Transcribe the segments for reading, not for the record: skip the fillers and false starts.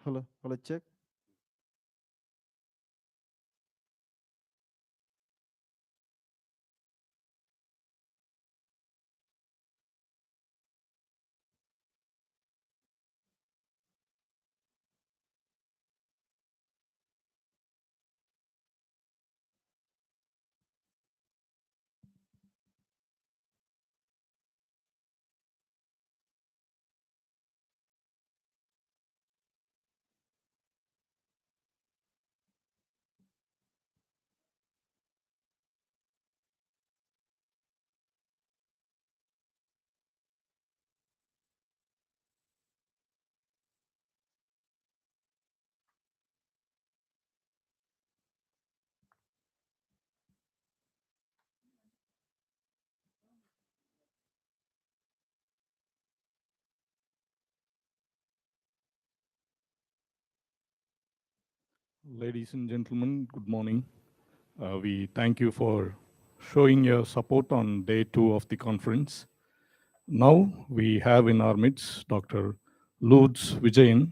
Hello, check. Ladies and gentlemen, good morning. We thank you for showing your support on day 2 of the conference. Now we have in our midst Dr. Lourdes Vijayan,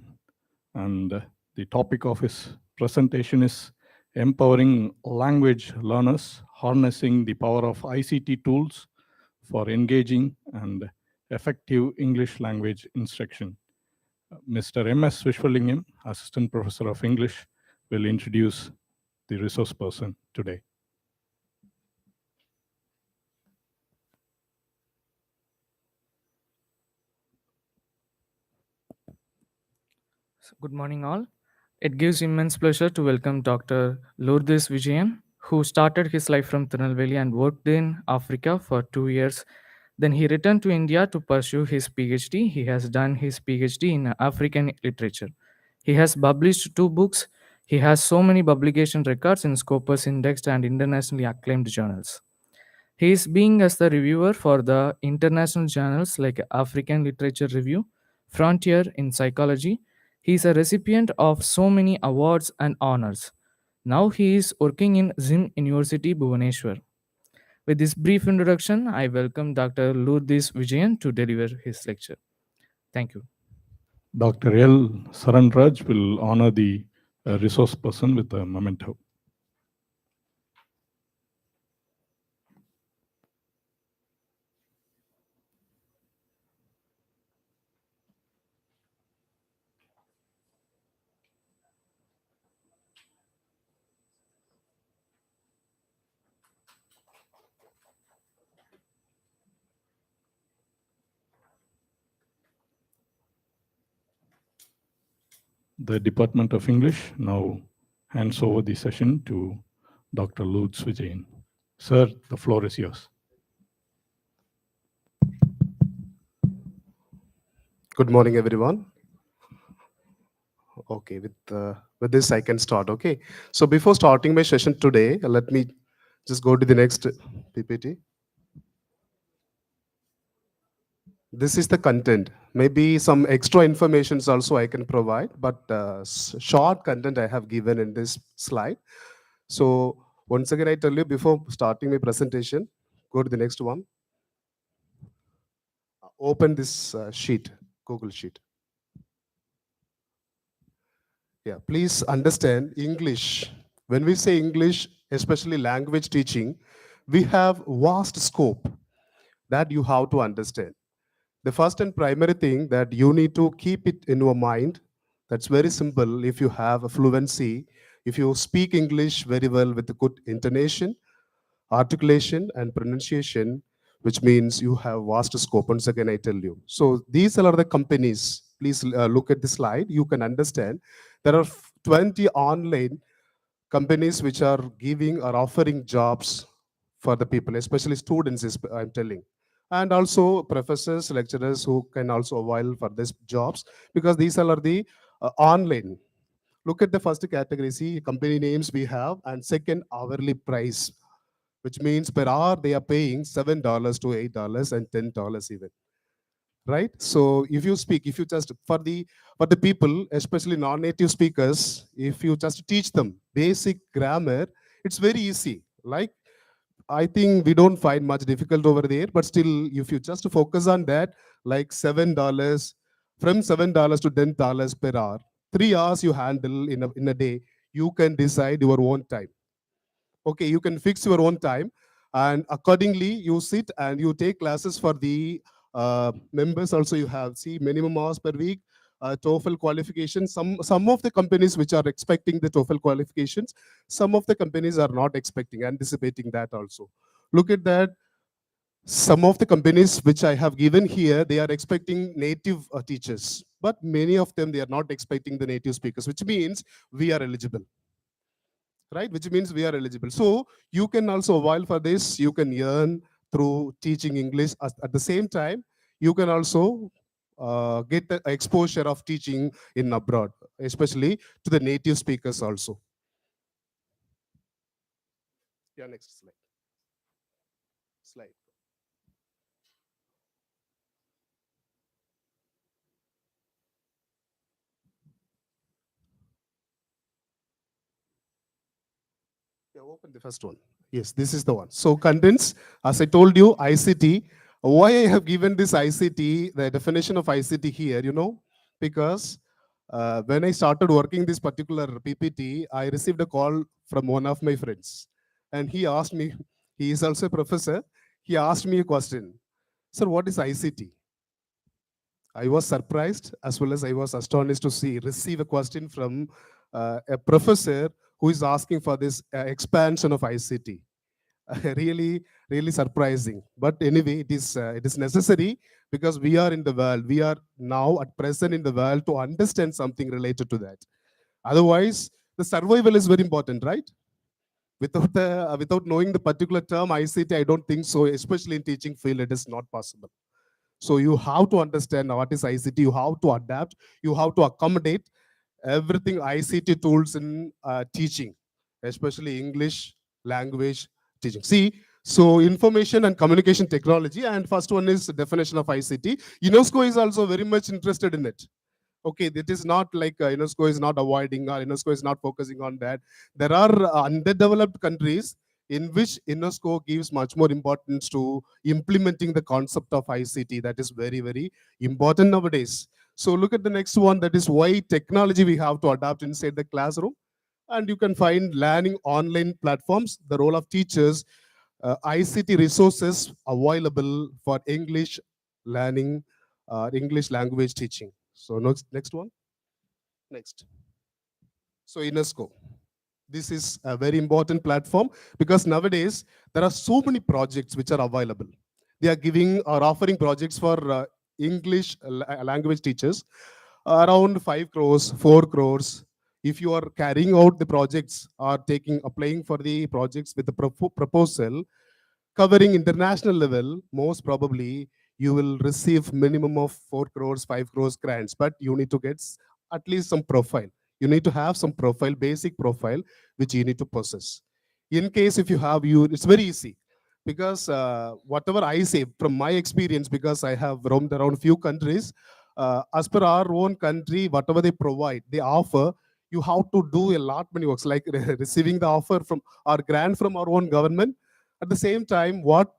and the topic of his presentation is Empowering Language Learners, Harnessing the Power of ICT Tools for Engaging and Effective English Language Instruction. Mr. M.S. Vishwalingam, Assistant Professor of English, will introduce the resource person today. Good morning, all. It gives immense pleasure to welcome Dr. Lourdes Vijayan, who started his life from Tirunelveli and worked in Africa for 2 years. Then he returned to India to pursue his PhD. He has done his PhD in African literature. He has published 2 books. He has so many publication records in Scopus Indexed and internationally acclaimed journals. He is being as the reviewer for the international journals like African Literature Review, Frontier in Psychology. He is a recipient of so many awards and honors. Now he is working in Zim University, Bhubaneswar. With this brief introduction, I welcome Dr. Lourdes Vijayan to deliver his lecture. Thank you. Dr. L. Saranraj will honor the resource person with a memento. The Department of English now hands over the session to Dr. Lourdes Vijayan. Sir, the floor is yours. Good morning, everyone. Okay, with this I can start. Okay, so before starting my session today, let me just go to the next PPT. This is the content. Maybe some extra informations also I can provide, but short content I have given in this slide. So once again, I tell you before starting my presentation, go to the next one. Open this sheet, Google Sheet. Yeah, please understand English. When we say English, especially language teaching, we have vast scope that you have to understand. The first and primary thing that you need to keep it in your mind, that's very simple. If you have a fluency, if you speak English very well with a good intonation, articulation and pronunciation, which means you have vast scope. Once again, I tell you. So these are the companies. Please look at the slide. You can understand there are 20 online companies which are giving or offering jobs for the people, especially students, I'm telling. And also professors, lecturers who can also avail for these jobs, because these are the online. Look at the first category, see company names we have, and second hourly price, which means per hour they are paying $7 to $8 and $10 even. Right? So if you speak, if you just for the people, especially non-native speakers, if you just teach them basic grammar, it's very easy. Like I think we don't find much difficult over there, but still, if you just focus on that, like $7, from $7 to $10 per hour, 3 hours you handle in a day, you can decide your own time. Okay, you can fix your own time, and accordingly you sit and you take classes for the members. Also, you have, see, minimum hours per week, TOEFL qualification. Some of the companies which are expecting the TOEFL qualifications, some of the companies are not expecting, anticipating that also. Look at that. Some of the companies which I have given here, they are expecting native teachers, but many of them, they are not expecting the native speakers, which means we are eligible, right? Which means we are eligible. So you can also avail for this. You can earn through teaching English. At the same time, you can also get the exposure of teaching in abroad, especially to the native speakers also. Yeah, next slide. Slide. Yeah, open the first one. Yes, this is the one. So contents, as I told you, ICT. Why I have given this ICT, the definition of ICT here, because when I started working this particular PPT, I received a call from one of my friends. And he asked me, he is also a professor, he asked me a question. Sir, what is ICT? I was surprised as well as I was astonished to receive a question from a professor who is asking for this expansion of ICT. Really, really surprising. But anyway, it is necessary, because we are in the world. We are now at present in the world to understand something related to that. Otherwise, the survival is very important, right? Without knowing the particular term ICT, I don't think so. Especially in teaching field, it is not possible. So you have to understand what is ICT. You have to adapt. You have to accommodate everything ICT tools in teaching, especially English language teaching. See, so information and communication technology, and first one is the definition of ICT. UNESCO is also very much interested in it. Okay, that is not like UNESCO is not avoiding, or UNESCO is not focusing on that. There are underdeveloped countries in which UNESCO gives much more importance to implementing the concept of ICT. That is very, very important nowadays. So look at the next one. That is why technology we have to adapt inside the classroom. And you can find learning online platforms, the role of teachers, ICT resources available for English learning, English language teaching. So next one. Next. So UNESCO. This is a very important platform, because nowadays there are so many projects which are available. They are giving or offering projects for English language teachers around 5 crores, 4 crores. If you are carrying out the projects or applying for the projects with the proposal covering international level, most probably you will receive minimum of 4 crores, 5 crores grants, but you need to get at least some profile. You need to have some profile, basic profile, which you need to possess. In case if you have, it's very easy, because whatever I say from my experience, because I have roamed around few countries, as per our own country, whatever they provide, they offer, you have to do a lot many works, like receiving the offer from our grant from our own government. At the same time, what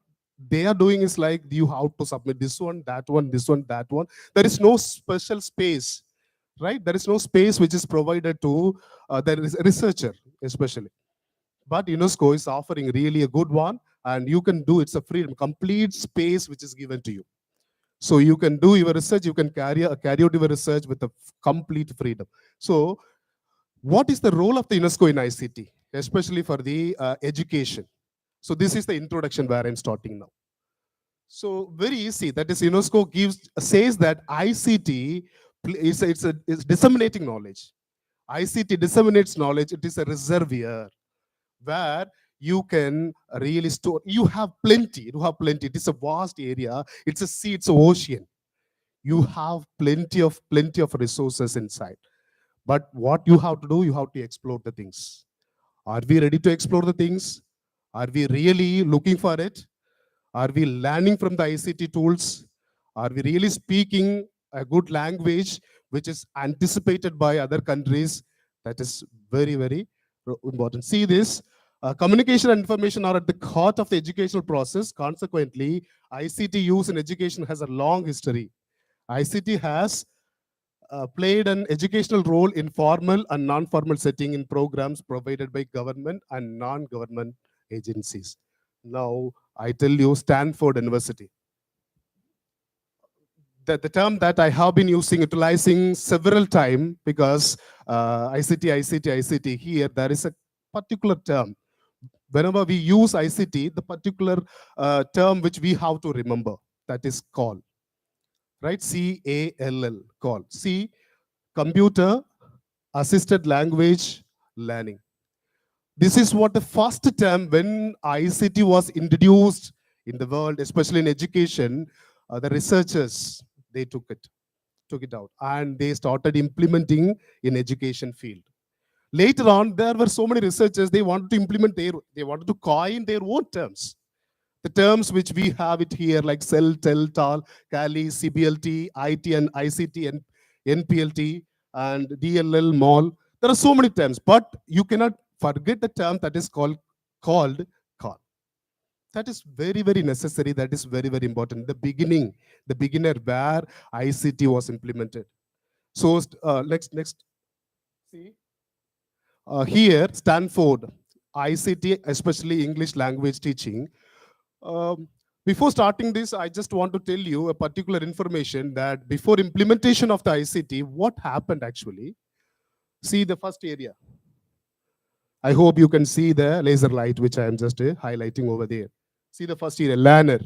they are doing is like, you have to submit this one, that one, this one, that one. There is no special space, right? There is no space which is provided to the researcher, especially. But UNESCO is offering really a good one, and you can do, it's a freedom, complete space which is given to you. So you can do your research, you can carry out your research with a complete freedom. So what is the role of the UNESCO in ICT, especially for the education? So this is the introduction where I'm starting now. So very easy. That is, UNESCO says that ICT is disseminating knowledge. ICT disseminates knowledge. It is a reservoir where you can really store. You have plenty. You have plenty. It is a vast area. It's a sea. It's an ocean. You have plenty of resources inside. But what you have to do, you have to explore the things. Are we ready to explore the things? Are we really looking for it? Are we learning from the ICT tools? Are we really speaking a good language which is anticipated by other countries? That is very, very important. See this, communication and information are at the heart of the educational process. Consequently, ICT use in education has a long history. ICT has played an educational role in formal and non-formal setting in programs provided by government and non-government agencies. Now, I tell you, Stanford University. The term that I have been utilizing several times because ICT, here, there is a particular term. Whenever we use ICT, the particular term which we have to remember, that is call, right? CALL, call. C, computer assisted language learning. This is what the first term when ICT was introduced in the world, especially in education, the researchers, they took it out and they started implementing in education field. Later on, there were so many researchers, they wanted to implement they wanted to coin their own terms. The terms which we have it here, like cell, tel, tal, Kali, CBLT, IT and ICT and NPLT and DLL, mall. There are so many terms, but you cannot forget the term that is called call. That is very, very necessary. That is very, very important. The beginner where ICT was implemented. So next. See, here Stanford ICT, especially English language teaching. Um, Before starting this, I just want to tell you a particular information that before implementation of the ICT, what happened actually? See the first area. I hope you can see the laser light, which I am just highlighting over there. See the first area, learner.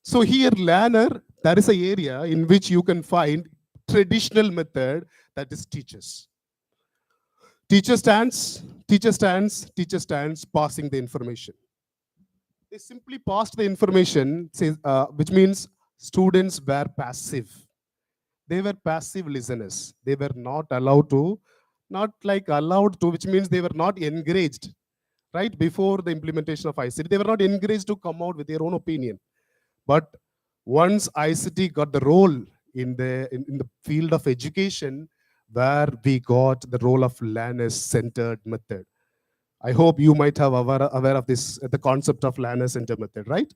So here, learner, there is an area in which you can find traditional method, that is teachers. Teacher stands, passing the information. They simply passed the information, which means students were passive. They were passive listeners. They were not allowed to, which means they were not encouraged. Right before the implementation of ICT, they were not encouraged to come out with their own opinion. But once ICT got the role in the field of education, where we got the role of learner-centered method. I hope you might have aware of this, the concept of learner-centered method, right?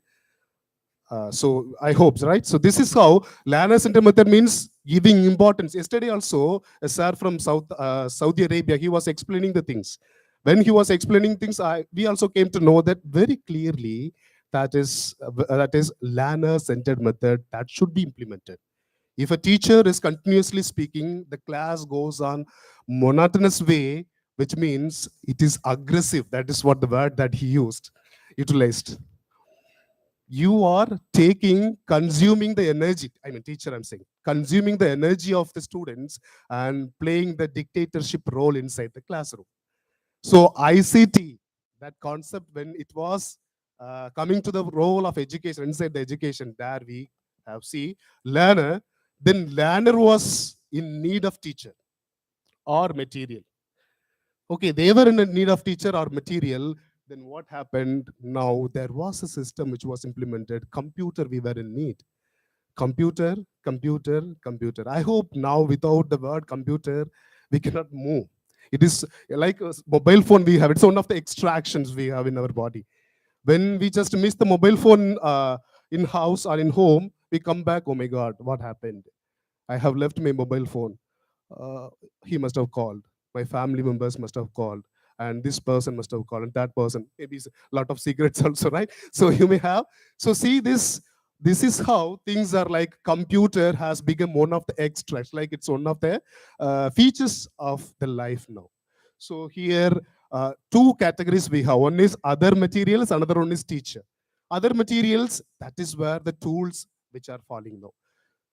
So I hope, right? So this is how learner-centered method means giving importance. Yesterday also, a sir from Saudi Arabia, he was explaining the things. When he was explaining things, we also came to know that very clearly that is learner-centered method that should be implemented. If a teacher is continuously speaking, the class goes on monotonous way, which means it is aggressive. That is what the word that he utilized. You are consuming the energy, teacher, I'm saying, consuming the energy of the students and playing the dictatorship role inside the classroom. So ICT, that concept, when it was coming to the role of education, inside the education, there we have learner, then learner was in need of teacher or material. Okay, they were in need of teacher or material. Then what happened? Now there was a system which was implemented. Computer, we were in need. Computer. I hope now without the word computer, we cannot move. It is like a mobile phone we have. It's one of the extractions we have in our body. When we just miss the mobile phone in house or in home, we come back, oh my God, what happened? I have left my mobile phone. He must have called. My family members must have called. And this person must have called. And that person, maybe a lot of secrets also, right? So you may have. So see this. This is how things are like. Computer has become one of the extracts, like it's one of the features of the life now. So here, two categories we have. One is other materials, another one is teacher. Other materials, that is where the tools which are falling now,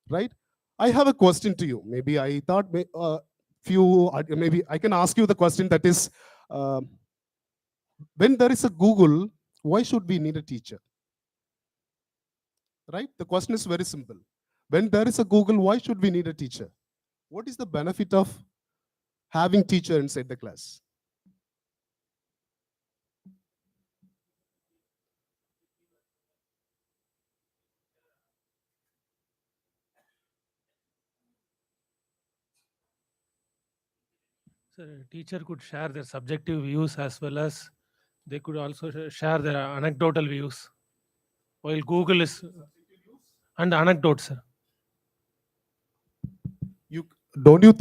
right? I have a question to you. Maybe I thought maybe I can ask you the question that is, when there is a Google, why should we need a teacher? Right? The question is very simple. When there is a Google, why should we need a teacher? What is the benefit of having teacher inside the class? So teacher could share their subjective views as well as they could also share their anecdotal views. While Google is and anecdotes. You Don't you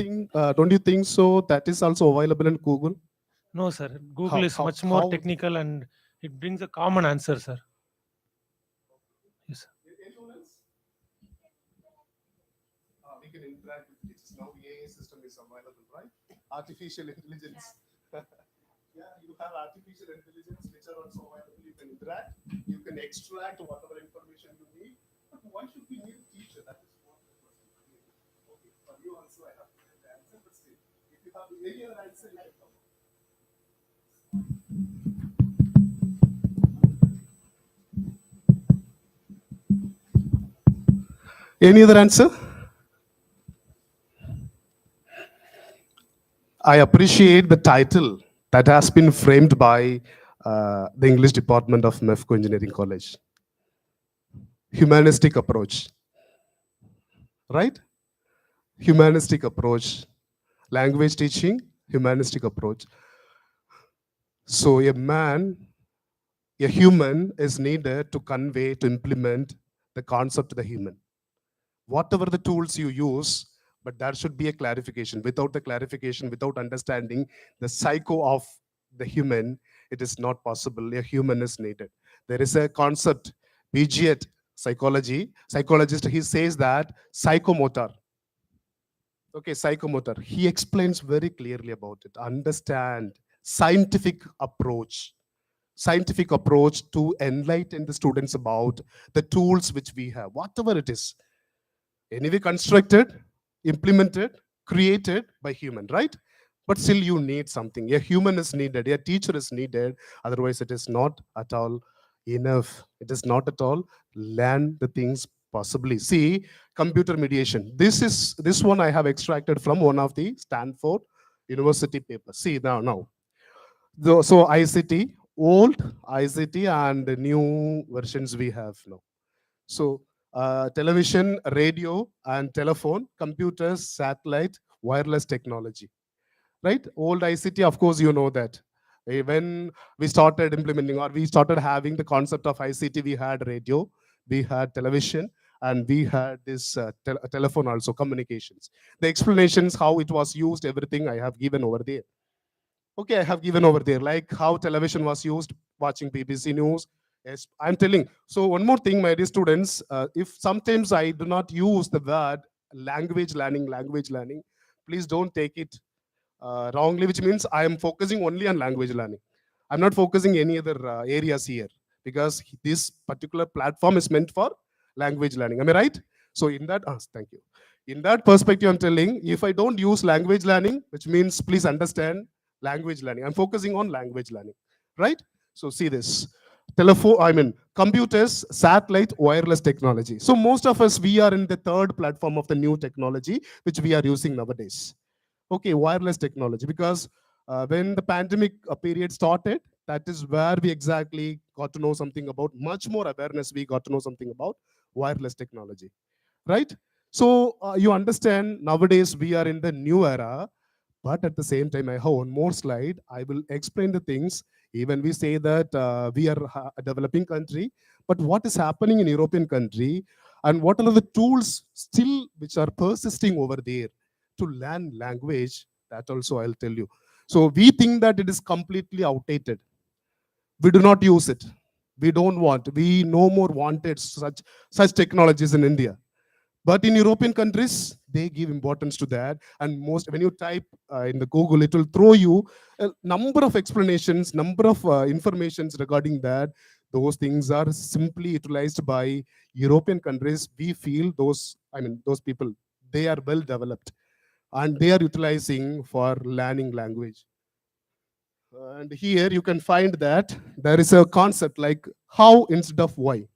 think so? That is also available in Google. No, sir. Google How is how much more how? technical and it brings a common answer, sir. Yes. Anyone else? We can interact with teachers now. AI system is available, right? Artificial intelligence. Yeah, you have artificial intelligence which are also available. You can interact. You can extract whatever information you need. But why should we need a teacher? That is what the question. Okay, for you also I have given the answer, but still, if you have any other answer, you can come. Any other answer? I appreciate the title that has been framed by the English department of MEFCO Engineering College. Humanistic approach, right? Humanistic approach. Language teaching, humanistic approach. So a human is needed to convey, to implement the concept of the human. Whatever the tools you use, but there should be a clarification. Without the clarification, without understanding the psycho of the human, it is not possible. A human is needed. There is a concept, Vijayan psychologist, he says that psychomotor. Okay, psychomotor. He explains very clearly about it. Understand scientific approach to enlighten the students about the tools which we have, whatever it is. Anyway, constructed, implemented, created by human, right? But still you need something. A human is needed, a teacher is needed. Otherwise, it is not at all enough. It is not at all learn the things possibly. See, computer mediation. This one I have extracted from one of the Stanford University papers. See now. So ICT, old ICT and the new versions we have now. So television, radio, and telephone, computers, satellite, wireless technology, right? Old ICT, of course, you know that. When we started implementing or we started having the concept of ICT, we had radio, we had television, and we had this telephone also, communications. The explanations, how it was used, everything I have given over there. Okay, I have given over there, like how television was used, watching BBC News. Yes, I'm telling. So one more thing, my dear students, if sometimes I do not use the word language learning, please don't take it wrongly, which means I am focusing only on language learning. I'm not focusing any other areas here because this particular platform is meant for language learning. Am I right? So in that, thank you. In that perspective, I'm telling, if I don't use language learning, which means please understand language learning. I'm focusing on language learning, right? So see this. Computers, satellite, wireless technology. So most of us, we are in the third platform of the new technology, which we are using nowadays. Okay, wireless technology, because when the pandemic period started, that is where we exactly got to know something about, much more awareness, we got to know something about wireless technology, right? So you understand, nowadays we are in the new era, but at the same time, I have one more slide. I will explain the things. Even we say that we are a developing country, but what is happening in European country and what are the tools still which are persisting over there to learn language, that also I'll tell you. So we think that it is completely outdated. We do not use it. We don't want. We no more wanted such technologies in India. But in European countries, they give importance to that. And most, when you type in the Google, it will throw you a number of explanations, number of informations regarding that. Those things are simply utilized by European countries. We feel those people, they are well developed and they are utilizing for learning language. And here you can find that there is a concept like how instead of why.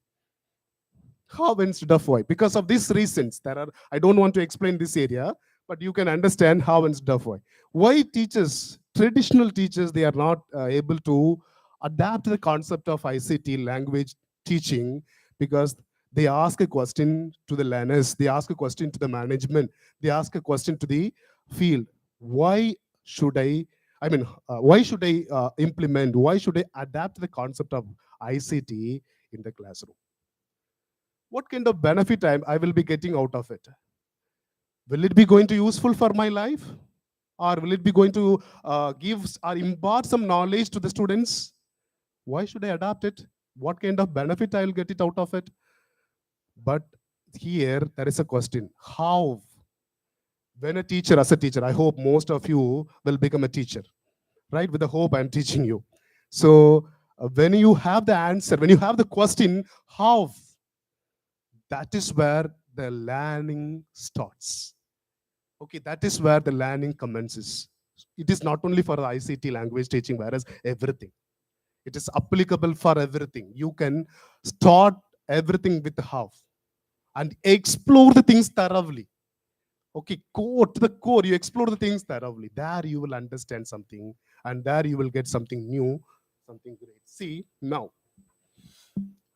How instead of why? Because of these reasons, I don't want to explain this area, but you can understand how instead of why. Why teachers, traditional teachers, they are not able to adapt the concept of ICT language teaching because they ask a question to the learners, they ask a question to the management, they ask a question to the field. Why should why should I implement, why should I adapt the concept of ICT in the classroom? What kind of benefit I will be getting out of it? Will it be going to useful for my life? Or will it be going to give or impart some knowledge to the students? Why should I adapt it? What kind of benefit I'll get it out of it? But here there is a question. How? When a teacher, as a teacher, I hope most of you will become a teacher, right? With the hope I'm teaching you. So when you have the answer, when you have the question, how? That is where the learning starts. Okay, that is where the learning commences. It is not only for the ICT language teaching, whereas everything. It is applicable for everything. You can start everything with how and explore the things thoroughly. Okay, core to the core, you explore the things thoroughly. There you will understand something, and there you will get something new, something great. See, now,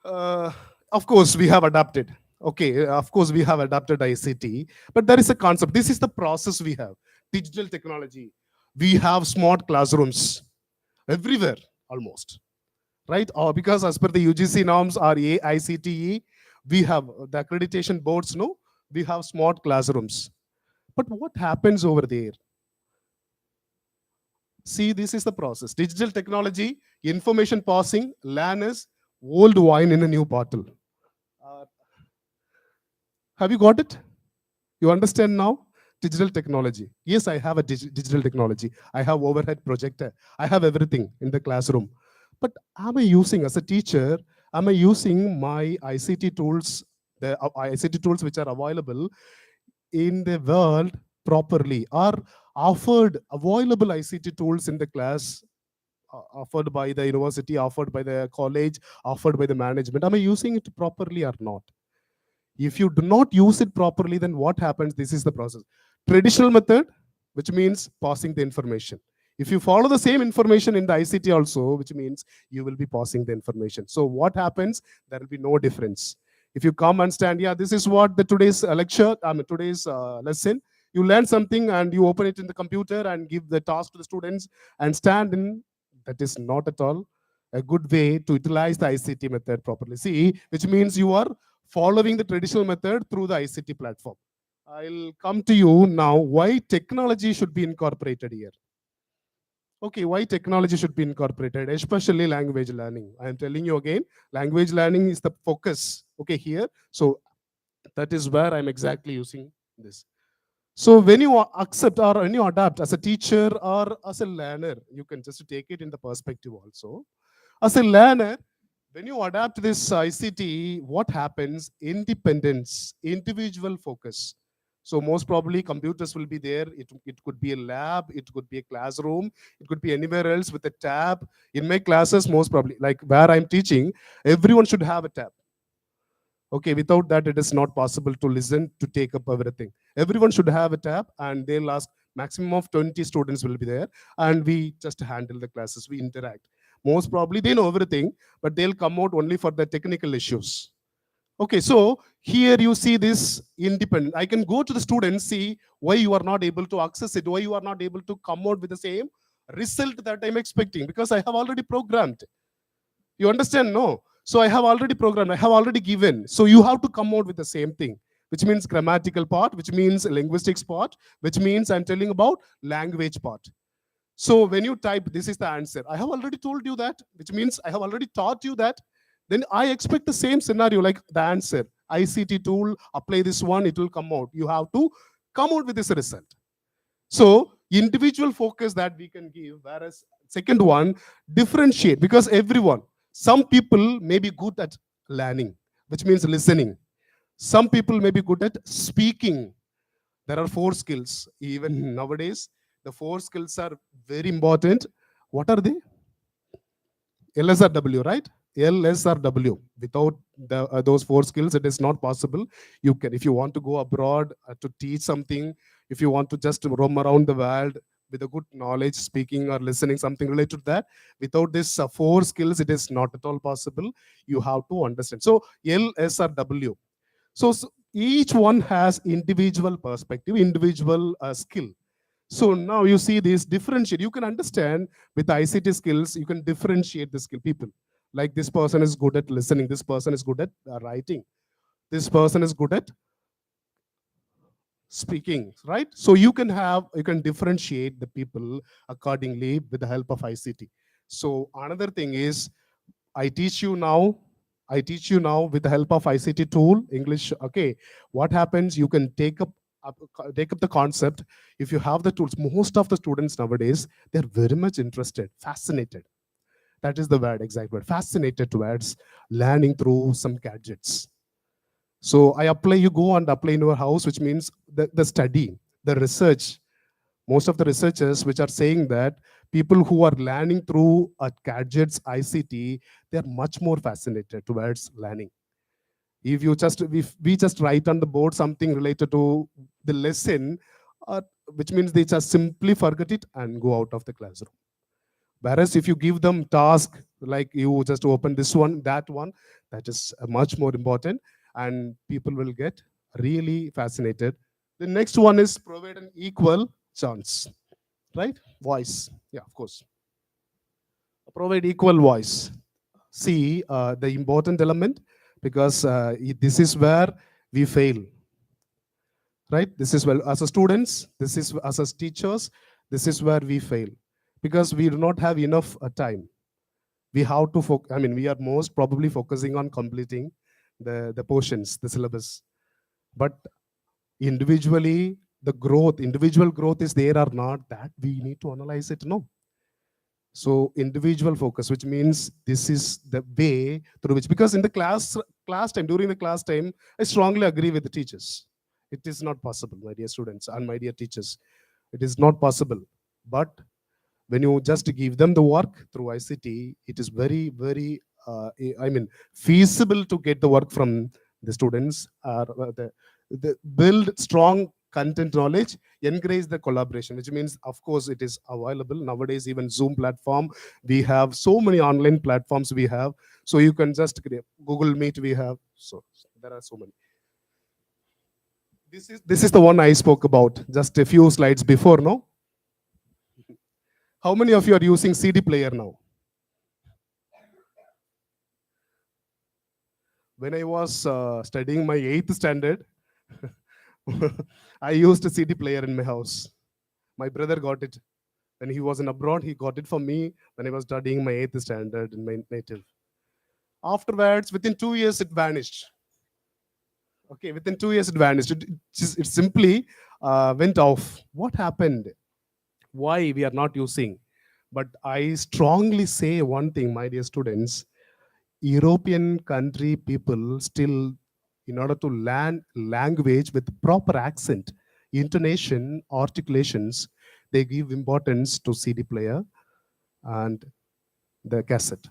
uh, of course, we have adapted. Okay, of course, we have adapted ICT, but there is a concept. This is the process we have. Digital technology. We have smart classrooms everywhere, almost. Right? Or because as per the UGC norms or AICTE, we have the accreditation boards, no? We have smart classrooms. But what happens over there? See, this is the process. Digital technology, information passing, learners, old wine in a new bottle. Uh, have you got it? You understand now? Digital technology. Yes, I have a digital technology. I have overhead projector. I have everything in the classroom. But am I using, as a teacher, am I using my ICT tools, the ICT tools which are available in the world properly? Are offered available ICT tools in the class, offered by the university, offered by the college, offered by the management? Am I using it properly or not? If you do not use it properly, then what happens? This is the process. Traditional method, which means passing the information. If you follow the same information in the ICT also, which means you will be passing the information. So what happens? There will be no difference. If you come and stand, yeah, this is what the today's lecture, today's lesson, you learn something and you open it in the computer and give the task to the students and stand in, that is not at all a good way to utilize the ICT method properly. See, which means you are following the traditional method through the ICT platform. I'll come to you now why technology should be incorporated here. Okay, why technology should be incorporated, especially language learning. I am telling you again, language learning is the focus. Okay, here. So that is where I'm exactly using this. So when you accept or when you adapt as a teacher or as a learner, you can just take it in the perspective also. As a learner, when you adapt this ICT, what happens? Independence, individual focus. So most probably computers will be there. It could be a lab, it could be a classroom, it could be anywhere else with a tab. In my classes, most probably, like where I'm teaching, everyone should have a tab. Okay, without that, it is not possible to listen, to take up everything. Everyone should have a tab, and they'll ask, maximum of 20 students will be there, and we just handle the classes, we interact. Most probably they know everything, but they'll come out only for the technical issues. Okay, so here you see this independent. I can go to the students, see why you are not able to access it, why you are not able to come out with the same result that I'm expecting, because I have already programmed. You understand? No. So I have already programmed, I have already given. So you have to come out with the same thing, which means grammatical part, which means linguistics part, which means I'm telling about language part. So when you type, this is the answer. I have already told you that, which means I have already taught you that. Then I expect the same scenario, like the answer. ICT tool, apply this one, it will come out. You have to come out with this result. So individual focus that we can give, whereas second one, differentiate, because everyone, some people may be good at learning, which means listening. Some people may be good at speaking. There are 4 skills. Even nowadays, the 4 skills are very important. What are they? LSRW, right? LSRW. Without those 4 skills, it is not possible. You can, if you want to go abroad to teach something, if you want to just roam around the world with a good knowledge, speaking or listening, something related to that, without this 4 skills, it is not at all possible. You have to understand. So LSRW. So each one has individual perspective, individual skill. So now you see this differentiate. You can understand with ICT skills, you can differentiate the skill people. Like this person is good at listening. This person is good at writing. This person is good at speaking, right? So you can differentiate the people accordingly with the help of ICT. So another thing is, I teach you now. I teach you now with the help of ICT tool, English. Okay, what happens? You can take up the concept. If you have the tools, most of the students nowadays, they're very much interested, fascinated. That is the word, exact word. Fascinated towards learning through some gadgets. So I apply. You go and apply in your house, which means the study, the research. Most of the researchers which are saying that people who are learning through gadgets, ICT, they are much more fascinated towards learning. If we just write on the board something related to the lesson, which means they just simply forget it and go out of the classroom. Whereas if you give them task, like you just open this one, that is much more important, and people will get really fascinated. The next one is provide an equal chance, right? Voice, yeah, of course. Provide equal voice. See, the important element, because this is where we fail, right? This is where, as a students, this is as a teachers, this is where we fail, because we do not have enough time. We have to focus. I mean, we are most probably focusing on completing the portions, the syllabus. But individually, individual growth is there or not, that we need to analyze it. No. So individual focus, which means this is the way through which, because in the class time, during the class time, I strongly agree with the teachers. It is not possible, my dear students and my dear teachers. It is not possible. But when you just give them the work through ICT, it is very, very, feasible to get the work from the students, or the build strong content knowledge, encourage the collaboration, which means, of course, it is available nowadays. Even Zoom platform, we have so many online platforms we have. So you can just create Google Meet. We have, so there are so many. This is the one I spoke about just a few slides before. No, how many of you are using CD player now? When I was studying my 8th standard, I used a CD player in my house. My brother got it. When he was in abroad, he got it for me when I was studying my 8th standard in my native. Afterwards, within 2 years, it vanished. Okay, within 2 years, it vanished. It simply went off. What happened? Why we are not using? But I strongly say one thing, my dear students. European country people still, in order to learn language with proper accent, intonation, articulations, they give importance to CD player and the cassette.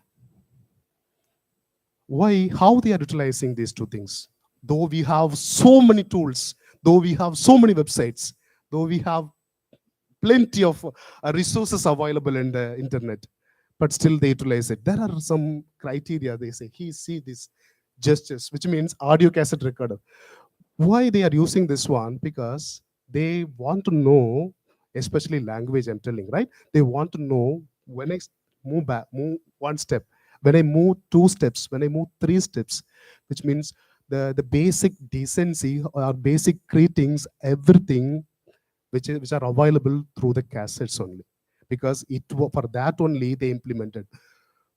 Why? How they are utilizing these two things? Though we have so many tools, though we have so many websites, though we have plenty of resources available in the internet, but still they utilize it. There are some criteria. They say, he see these gestures, which means audio cassette recorder. Why they are using this one? Because they want to know, especially language, I'm telling, right? They want to know, when I move one step, when I move 2 steps, when I move 3 steps, which means the basic decency or basic greetings, everything which are available through the cassettes only, because for that only they implemented.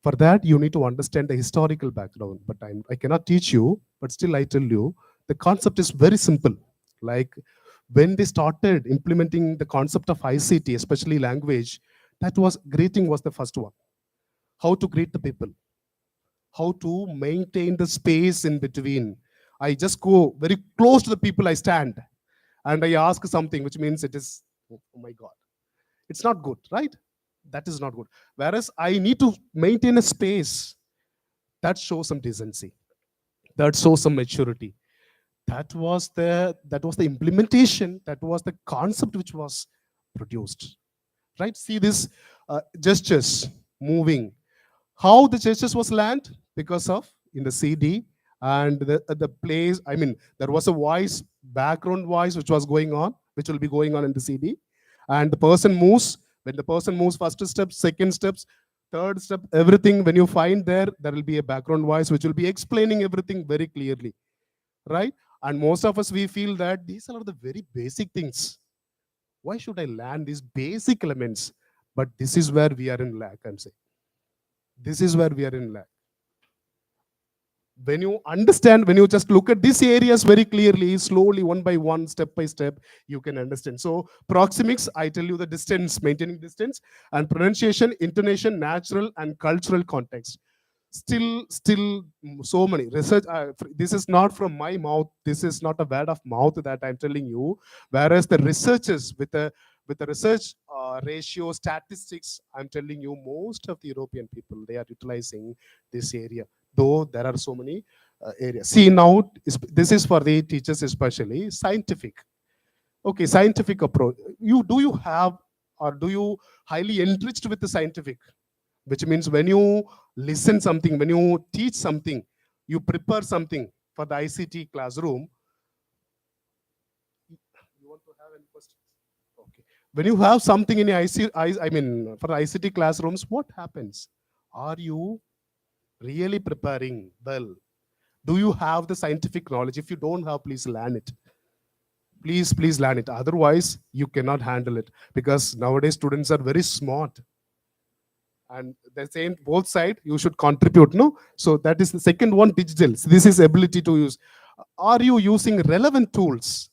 For that, you need to understand the historical background, but I cannot teach you, but still I tell you, the concept is very simple. Like, when they started implementing the concept of ICT, especially language, greeting was the first one. How to greet the people, how to maintain the space in between. I just go very close to the people, I stand, and I ask something, which means it is, oh my God, it's not good, right? That is not good. Whereas I need to maintain a space that shows some decency, that shows some maturity. That was the implementation, that was the concept which was produced, right? See this gestures moving, how the gestures was learned, because of in the CD, and the place. I mean, there was a voice, background voice, which was going on, which will be going on in the CD, and the person moves. When the person moves, first step, second steps, third step, everything. When you find there will be a background voice which will be explaining everything very clearly, right? And most of us, we feel that these are the very basic things. Why should I learn these basic elements? But this is where we are in lack, I'm saying. This is where we are in lack. When you understand, when you just look at these areas very clearly, slowly, one by one, step by step, you can understand. So proxemics, I tell you the distance, maintaining distance, and pronunciation, intonation, natural and cultural context. Still so many research, this is not from my mouth, this is not a word of mouth that I'm telling you. Whereas the researchers with the research ratio statistics, I'm telling you, most of the European people, they are utilizing this area, though there are so many areas. See, now this is for the teachers, especially scientific. Okay, scientific approach. You have, or do you highly enriched with the scientific, which means when you listen something, when you teach something, you prepare something for the ICT classroom. You want to have any questions? Okay. When you have something in I mean, for the ICT classrooms, what happens? Are you really preparing well? Do you have the scientific knowledge? If you don't have, please learn it. Please learn it. Otherwise, you cannot handle it, because nowadays students are very smart. And the same both side you should contribute, no? So that is the second one, digital. So this is ability to use. Are you using relevant tools?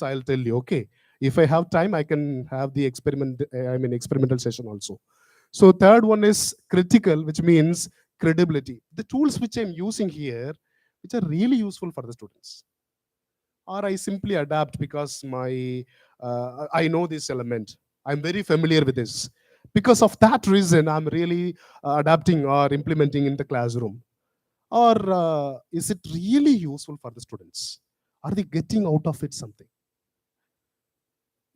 I'll tell you. Okay, if I have time, I can have the experimental session also. So third one is critical, which means credibility. The tools which I'm using here, which are really useful for the students, or I simply adapt because I know this element. I'm very familiar with this. Because of that reason, I'm really adapting or implementing in the classroom. Or is it really useful for the students? Are they getting out of it something?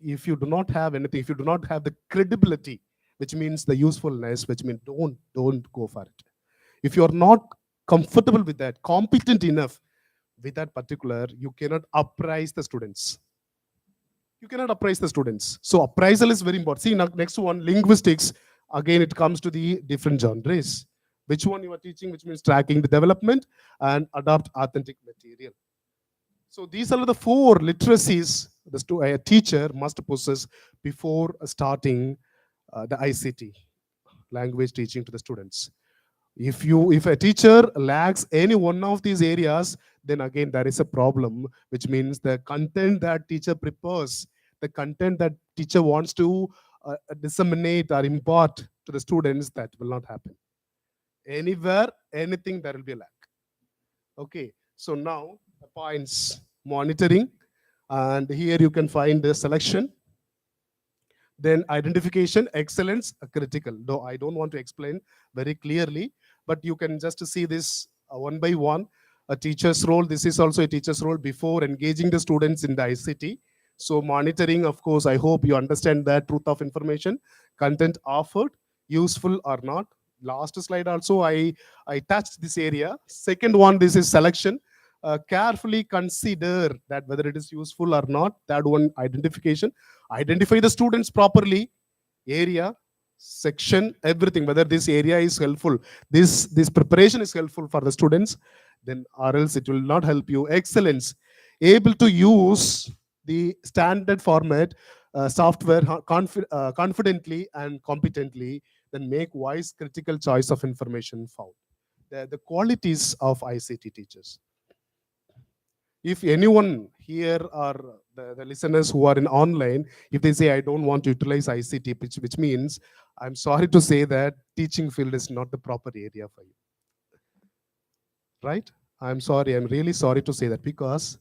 If you do not have anything, if you do not have the credibility, which means the usefulness, which means don't go for it. If you are not comfortable with that, competent enough with that particular, you cannot appraise the students. You cannot appraise the students. So appraisal is very important. See, now next one, linguistics. Again, it comes to the different genres. Which one you are teaching, which means tracking the development and adopt authentic material. So these are the four literacies a teacher must possess before starting the ICT, language teaching to the students. If a teacher lacks any one of these areas, then again there is a problem, which means the content that teacher prepares, the content that teacher wants to disseminate or impart to the students, that will not happen. Anywhere, anything, there will be a lack. Okay, so now the points: monitoring, and here you can find the selection. Then identification, excellence, critical. Though I don't want to explain very clearly, but you can just see this one by one. A teacher's role, this is also a teacher's role before engaging the students in the ICT. So monitoring, of course, I hope you understand that truth of information, content offered, useful or not. Last slide also, I touched this area. Second one, this is selection. Carefully consider that whether it is useful or not. That one, identification. Identify the students properly, area, section, everything, whether this area is helpful, this preparation is helpful for the students, then or else it will not help you. Excellence, able to use the standard format software confidently and competently, then make wise critical choice of information found. The qualities of ICT teachers. If anyone here or the listeners who are in online, if they say, I don't want to utilize ICT, which means, I'm sorry to say that teaching field is not the proper area for you. Right? I'm sorry. I'm really sorry to say that, because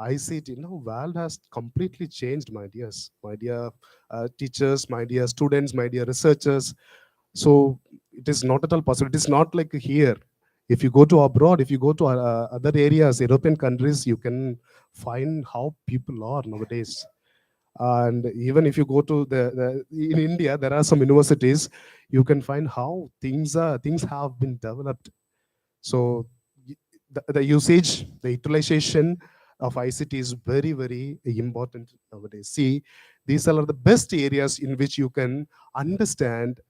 ICT, now world has completely changed, my dears, my dear teachers, my dear students, my dear researchers. So it is not at all possible. It is not like here. If you go to abroad, if you go to other areas, European countries, you can find how people are nowadays. And even if you go to in India, there are some universities, you can find how things have been developed. So the usage, the utilization of ICT is very, very important nowadays. See, these are the best areas in which you can understand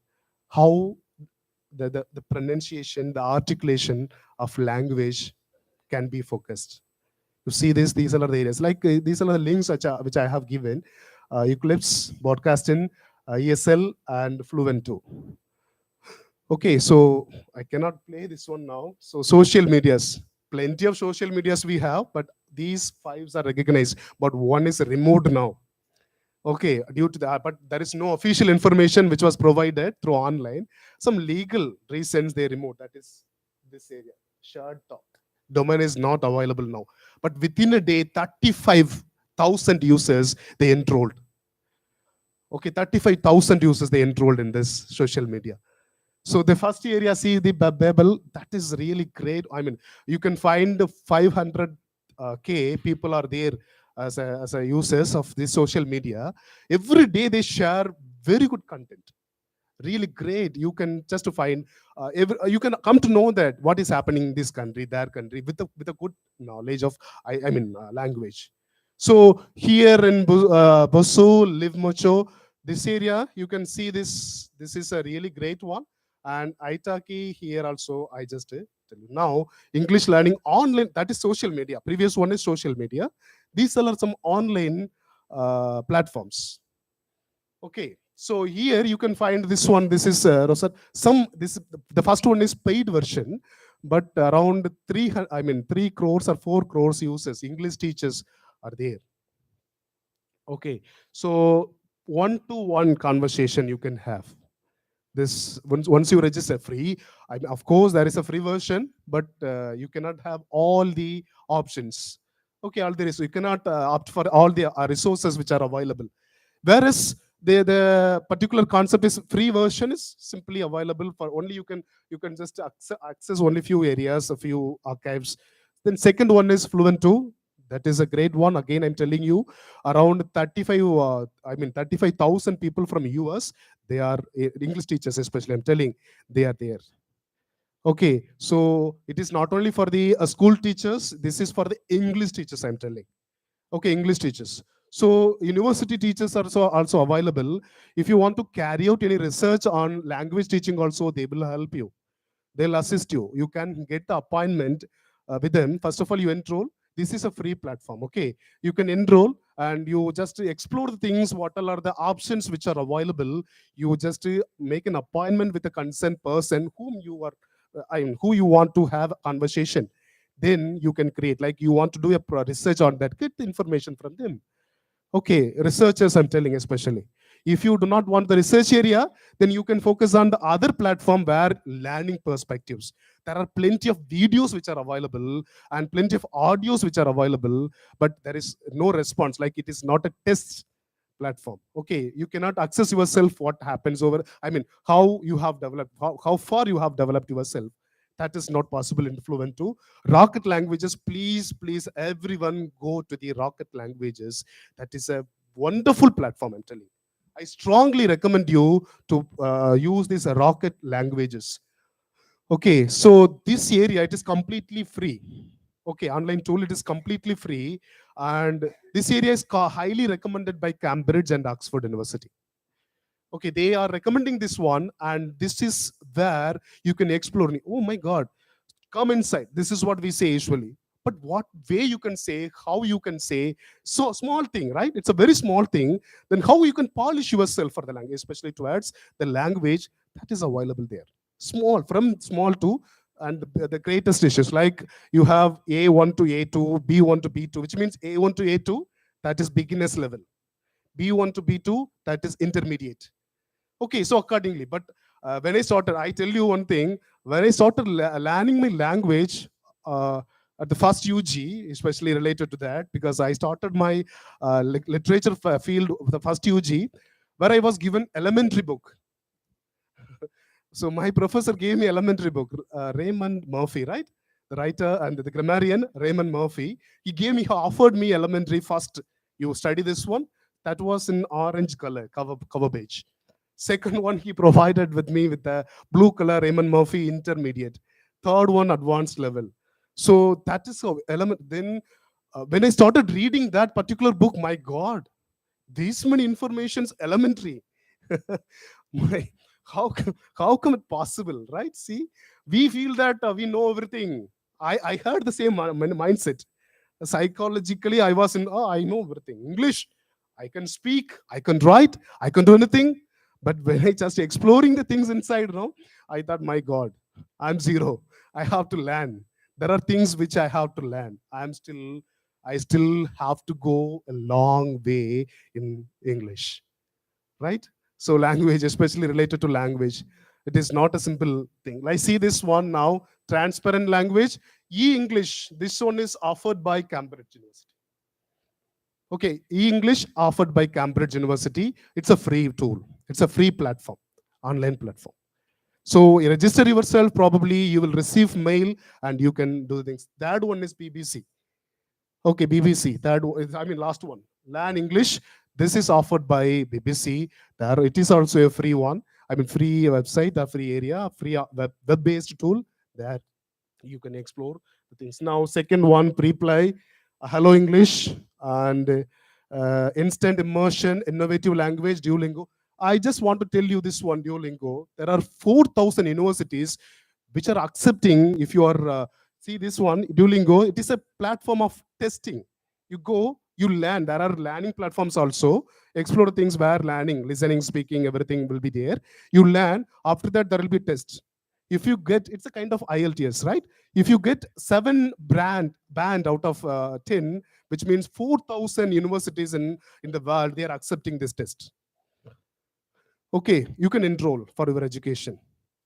how the pronunciation, the articulation of language can be focused. You see this, these are the areas. Like these are the links which I have given. Eclipse, Broadcasting, ESL, and Fluent 2. Okay, so I cannot play this one now. So social medias, plenty of social medias we have, but these fives are recognized, but one is removed now. Okay, due to that, but there is no official information which was provided through online. Some legal reasons they removed. That is this area, shared talk. Domain is not available now. But within a day, 35,000 users they enrolled. Okay, 35,000 users they enrolled in this social media. So the first area, see the Babel, that is really great. I mean, you can find 500K people are there as a users of this social media. Every day they share very good content. Really great. You can just to find, you can come to know that what is happening in this country, their country, with a good knowledge of, language. So here in Bosu, Live Mocho, this area, you can see this. This is a really great one. And Itaki here also, I just tell you. Now, English learning online, that is social media. Previous one is social media. These are some online platforms. Okay, so here you can find this one. This is Rosat. The first one is paid version, but around 3 crores or 4 crores users, English teachers are there. Okay, so one-to-one conversation you can have. This once you register free, of course there is a free version, but you cannot have all the options. Okay, all there is, you cannot opt for all the resources which are available. Whereas the particular concept is free version is simply available for only you can just access only few areas, a few archives. Then second one is Fluent 2. That is a great one. Again, I'm telling you, around 35,000 people from US. They are English teachers, especially. I'm telling, they are there. Okay, so it is not only for the school teachers. This is for the English teachers. I'm telling. Okay, English teachers. So university teachers are also available. If you want to carry out any research on language teaching also, they will help you. They'll assist you. You can get the appointment with them. First of all, you enroll. This is a free platform, okay? You can enroll and you just explore the things, what are the options which are available. You just make an appointment with a concerned person whom you are, who you want to have a conversation. Then you can create, like you want to do a research on that, get the information from them. Okay, researchers I'm telling especially. If you do not want the research area, then you can focus on the other platform where learning perspectives. There are plenty of videos which are available and plenty of audios which are available, but there is no response, like it is not a test platform. Okay, you cannot access yourself what happens over, how you have developed, how far you have developed yourself. That is not possible in Fluent 2. Rocket languages, please, everyone go to the Rocket languages. That is a wonderful platform, I'm telling you. I strongly recommend you to use these Rocket languages. Okay, so this area, it is completely free. Okay, online tool, it is completely free. And this area is highly recommended by Cambridge and Oxford University. Okay, they are recommending this one, and this is where you can explore. Oh my God, come inside. This is what we say usually. But what way you can say, how you can say, so small thing, right? It's a very small thing. Then how you can polish yourself for the language, especially towards the language that is available there. Small, from small to, and the greatest issues, like you have A1 to A2, B1 to B2, which means A1 to A2, that is beginners level. B1 to B2, that is intermediate. Okay, so accordingly, but when I started, I tell you one thing, when I started learning my language at the first UG, especially related to that, because I started my literature field of the first UG, where I was given elementary book. So my professor gave me elementary book, Raymond Murphy, right? The writer and the grammarian, Raymond Murphy. He offered me elementary first. You study this one. That was in orange color, cover page. Second one, he provided with me with the blue color Raymond Murphy intermediate. Third one, advanced level. So that is how element. Then when I started reading that particular book, my God, these many informations elementary. How come it possible, right? See, we feel that we know everything. I heard the same mindset. Psychologically, I was in, oh, I know everything. English, I can speak, I can write, I can do anything. But when I just exploring the things inside, I thought, my God, I'm zero. I have to learn. There are things which I have to learn. I still have to go a long way in English, right? So language, especially related to language, it is not a simple thing. I see this one now, transparent language, e-English. This one is offered by Cambridge University. Okay, e-English offered by Cambridge University. It's a free tool. It's a free platform, online platform. So you register yourself, probably you will receive mail and you can do things. That one is BBC. Okay, BBC. Last one. Learn English. This is offered by BBC. There, it is also a free one. Free website, a free area, free web-based tool that you can explore the things. Now, second one, pre-play, Hello English, and instant immersion, innovative language, Duolingo. I just want to tell you this one, Duolingo. There are 4,000 universities which are accepting. If you are see this one, Duolingo, it is a platform of testing. You go, you learn. There are learning platforms also. Explore things where learning, listening, speaking, everything will be there. You learn. After that, there will be tests. If you get, it's a kind of IELTS, right? If you get 7 band out of 10, which means 4,000 universities in the world, they are accepting this test. Okay, you can enroll for your education.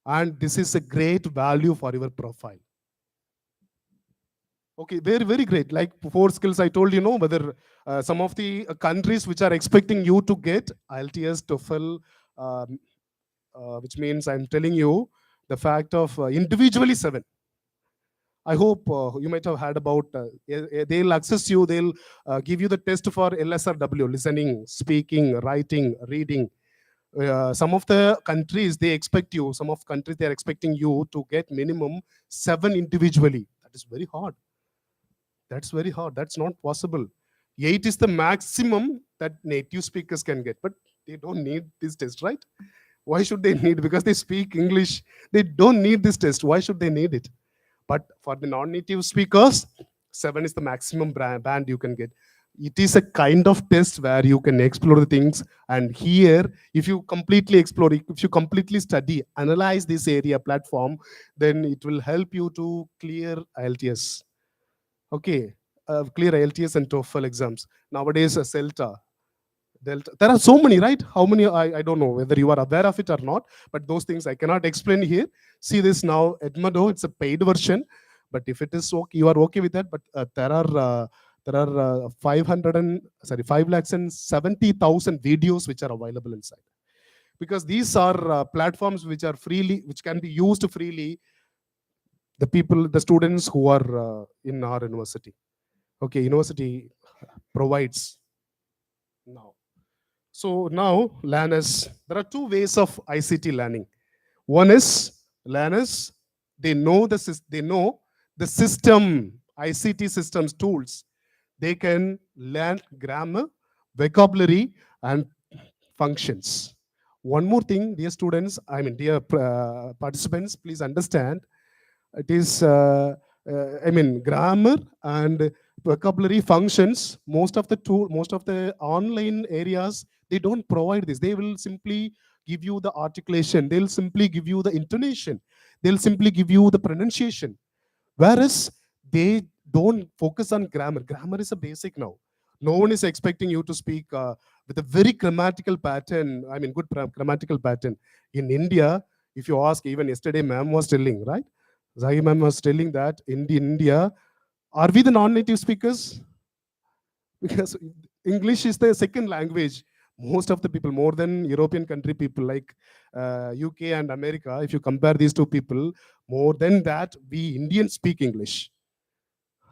And this is a great value for your profile. Okay, very, very great. Like 4 skills I told you, whether some of the countries which are expecting you to get IELTS, TOEFL, which means I'm telling you the fact of individually 7. I hope you might have heard about, they'll access you, they'll give you the test for LSRW, listening, speaking, writing, reading. Some of the countries, they expect you, some of countries, they're expecting you to get minimum 7 individually. That is very hard. That's very hard. That's not possible. 8 is the maximum that native speakers can get, but they don't need this test, right? Why should they need? Because they speak English. They don't need this test. Why should they need it? But for the non-native speakers, 7 is the maximum band you can get. It is a kind of test where you can explore the things. And here, if you completely explore, if you completely study, analyze this area platform, then it will help you to clear IELTS. Okay, clear IELTS and TOEFL exams. Nowadays, CELTA, Delta. There are so many, right? How many? I don't know whether you are aware of it or not, but those things I cannot explain here. See this now, Edmodo, it's a paid version, but if it is okay, you are okay with that. But there are 5,70,000 videos which are available inside, because these are platforms which are freely, which can be used freely. The people, the students who are in our university. Okay, university provides now. So now learners, there are 2 ways of ICT learning. One is learners, they know the system, ICT systems tools. They can learn grammar, vocabulary, and functions. One more thing, dear students, dear participants, please understand, it is, grammar and vocabulary functions. Most of the online areas, they don't provide this. They will simply give you the articulation. They'll simply give you the intonation. They'll simply give you the pronunciation. Whereas they don't focus on grammar. Grammar is a basic now. No one is expecting you to speak with a very grammatical pattern. Good grammatical pattern. In India, if you ask, even yesterday, ma'am was telling, right? Zahi ma'am was telling that in India, are we the non-native speakers? Because English is the second language. Most of the people, more than European country people like UK and America, if you compare these 2 people, more than that, we Indians speak English,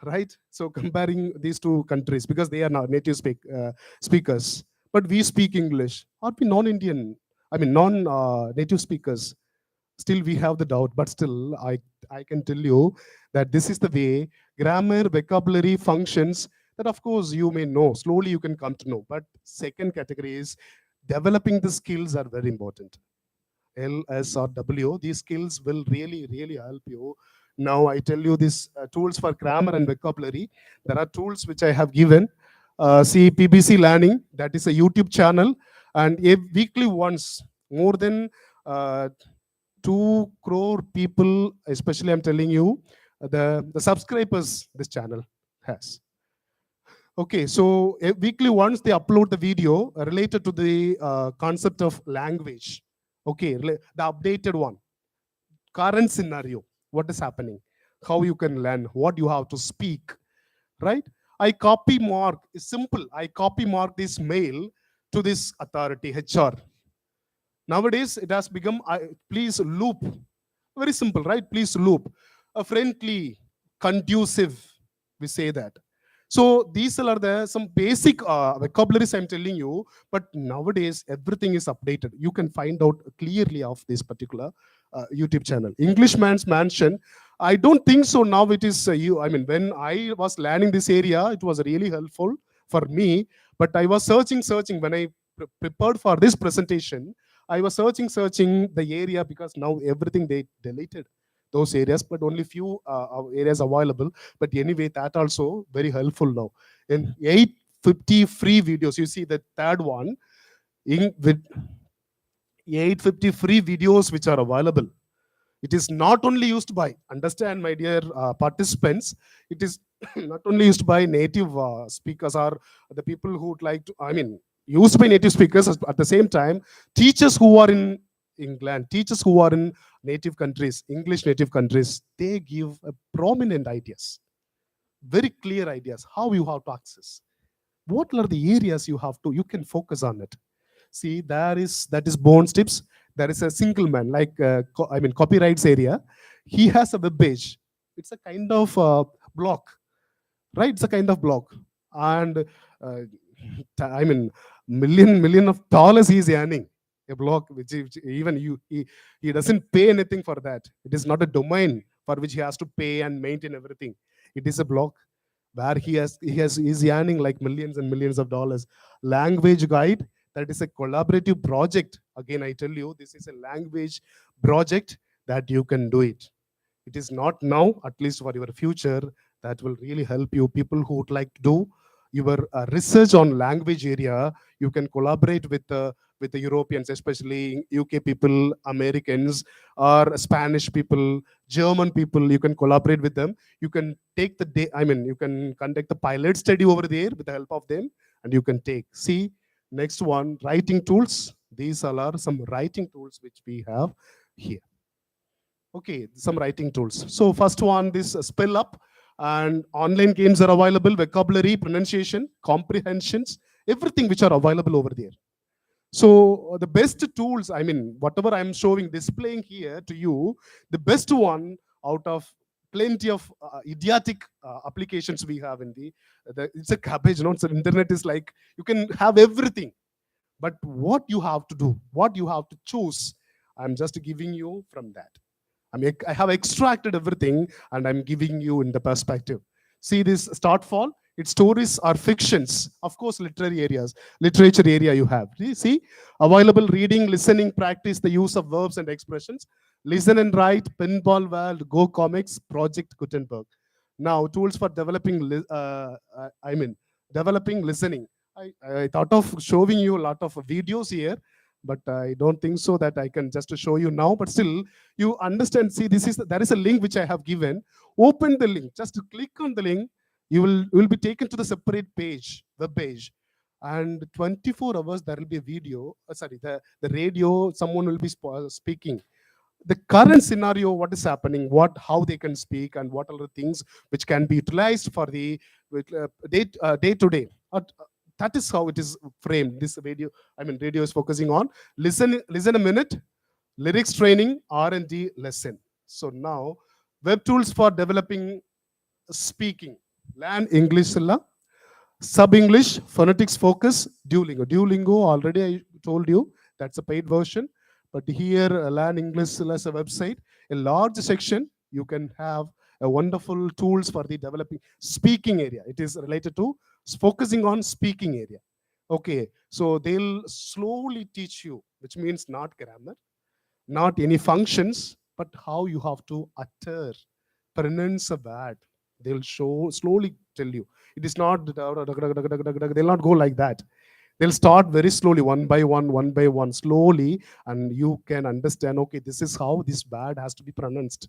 right? So comparing these 2 countries, because they are not native speakers, but we speak English. Are we non-Indian? Non-native speakers? Still we have the doubt, but still I can tell you that this is the way grammar, vocabulary, functions, that of course you may know, slowly you can come to know. But second category is developing the skills are very important. LSRW, these skills will really, really help you Now I tell you these tools for grammar and vocabulary. There are tools which I have given. See PBC Learning, that is a YouTube channel, and weekly once, more than uh, 2 crore people, especially I'm telling you, the subscribers this channel has. Okay, so weekly once they upload the video related to the concept of language. Okay, the updated one, current scenario, what is happening, how you can learn, what you have to speak, right? I copy mark, it's simple. I copy mark this mail to this authority, HR. Nowadays, it has become, please loop. Very simple, right? Please loop. A friendly, conducive, we say that. So these are the some basic vocabularies I'm telling you, but nowadays everything is updated. You can find out clearly of this particular YouTube channel. Englishman's Mansion. I don't think so now it is you. I mean, when I was learning this area, it was really helpful for me, but I was searching when I prepared for this presentation. I was searching the area because now everything they deleted those areas, but only few areas available. But anyway, that also very helpful now. In 850 free videos, you see the third one, with 850 free videos which are available. It is not only used by, understand my dear participants, it is not only used by native speakers or the people who would like to, I mean, used by native speakers. At the same time, teachers who are in England, teachers who are in native countries, English native countries, they give prominent ideas, very clear ideas, how you have to access. What are the areas you can focus on it. See, that is Bones Tips. There is a single man, like copyrights area. He has a web page. It's a kind of blog, right? It's a kind of blog, and I mean, million of dollars he's earning. A blog which even he doesn't pay anything for that. It is not a domain for which he has to pay and maintain everything. It is a blog where he's earning like millions and millions of dollars. Language Guide, that is a collaborative project. Again, I tell you, this is a language project that you can do it. It is not now, at least for your future, that will really help you. People who would like to do your research on language area, you can collaborate with the Europeans, especially UK people, Americans, or Spanish people, German people. You can collaborate with them. You can take the day. I mean, you can conduct the pilot study over there with the help of them, and you can take. See, next one, writing tools. These all are some writing tools which we have here. Okay, some writing tools. So first one, this Spell Up, and online games are available, vocabulary, pronunciation, comprehensions, everything which are available over there. So the best tools, I mean, whatever I'm showing, displaying here to you, the best one out of plenty of idiotic applications we have in it's a cabbage, no? So internet is like, you can have everything. But what you have to do, what you have to choose, I'm just giving you from that. I have extracted everything and I'm giving you in the perspective. See this start fall, its stories are fictions. Of course, literary areas, literature area you have. See, available reading, listening, practice the use of verbs and expressions. Listen and write, Pinball World, Go Comics, Project Gutenberg. Now, tools for developing, developing listening. I thought of showing you a lot of videos here, but I don't think so that I can just show you now. But still, you understand. See, there is a link which I have given. Open the link. Just click on the link. You will be taken to the separate page, web page, and 24 hours there will be a video. The radio. Someone will be speaking the current scenario, what is happening, how they can speak, and what are the things which can be utilized for the day to day. That is how it is framed. This radio is focusing on listen a minute, lyrics training, R&D lesson. So now, web tools for developing speaking, learn English, sub-English, phonetics focus, Duolingo. Duolingo, already I told you, that's a paid version. But here, Learn English as a website, a large section, you can have a wonderful tools for the developing speaking area. It is related to focusing on speaking area. Okay, so they'll slowly teach you, which means not grammar, not any functions, but how you have to utter pronounce a word. They'll show slowly tell you. It is not they'll not go like that. They'll start very slowly, one by one, slowly, and you can understand, okay, this is how this word has to be pronounced.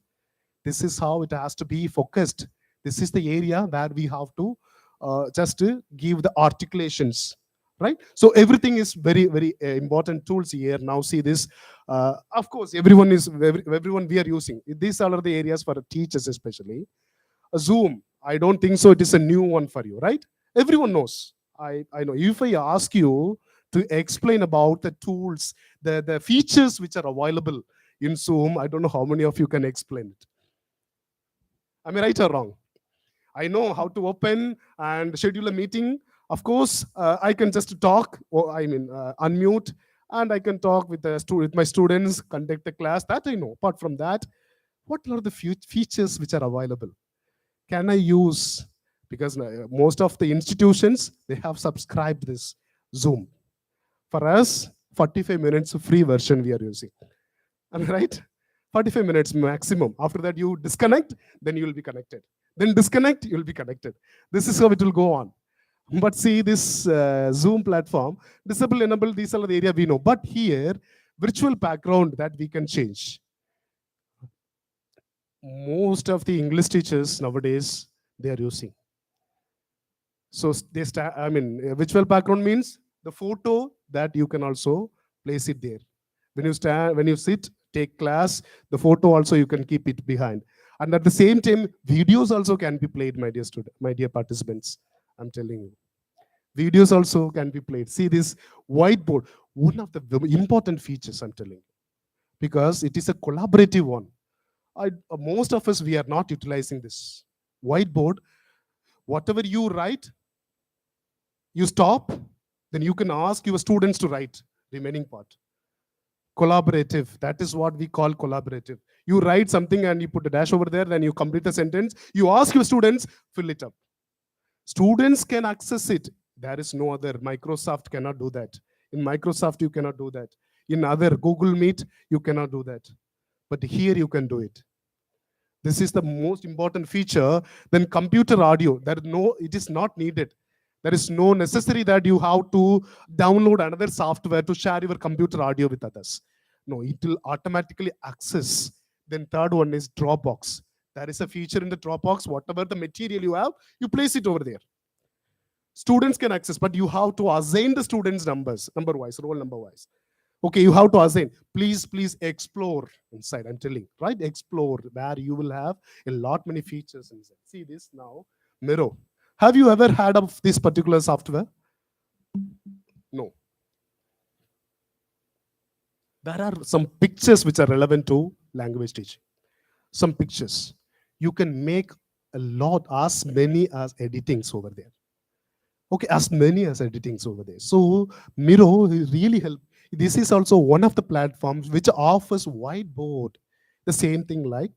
This is how it has to be focused. This is the area where we have to just give the articulations, right? So everything is very, very important tools here. Now see this. Of course, everyone we are using. These are the areas for teachers especially. Zoom, I don't think so. It is a new one for you, right? Everyone knows. I know. If I ask you to explain about the tools, the features which are available in Zoom, I don't know how many of you can explain it. Am I right or wrong? I know how to open and schedule a meeting. Of course, I can just talk, or unmute, and I can talk with with my students, conduct a class. That I know. Apart from that, what are the features which are available? Can I use? Because most of the institutions, they have subscribed this Zoom. For us, 45 minutes free version we are using. Am I right? 45 minutes maximum. After that, you disconnect, then you will be connected. Then disconnect, you will be connected. This is how it will go on. But see, this Zoom platform, disable, enable, these are the area we know. But here, virtual background that we can change. Most of the English teachers nowadays, they are using. So virtual background means the photo that you can also place it there. When you sit, take class, the photo also you can keep it behind. And at the same time, videos also can be played, my dear student, my dear participants. I'm telling you. Videos also can be played. See this whiteboard, one of the important features, I'm telling you, because it is a collaborative one. Most of us, we are not utilizing this whiteboard. Whatever you write, you stop, then you can ask your students to write remaining part. Collaborative, that is what we call collaborative. You write something and you put a dash over there, then you complete the sentence. You ask your students, fill it up. Students can access it. There is no other. Microsoft cannot do that. In Microsoft, you cannot do that. In other Google Meet, you cannot do that. But here you can do it. This is the most important feature. Then computer audio, it is not needed. There is no necessary that you have to download another software to share your computer audio with others. No, it will automatically access. Then third one is Dropbox. There is a feature in the Dropbox. Whatever the material you have, you place it over there. Students can access, but you have to assign the students number-wise, roll number-wise. Okay, you have to assign. Please explore inside. I'm telling, right? Explore, where you will have a lot many features inside. See this now, Miro. Have you ever heard of this particular software? No. There are some pictures which are relevant to language teaching. Some pictures. You can make a lot, as many as editings over there. Okay, as many as editings over there. So Miro really help. This is also one of the platforms which offers whiteboard. The same thing like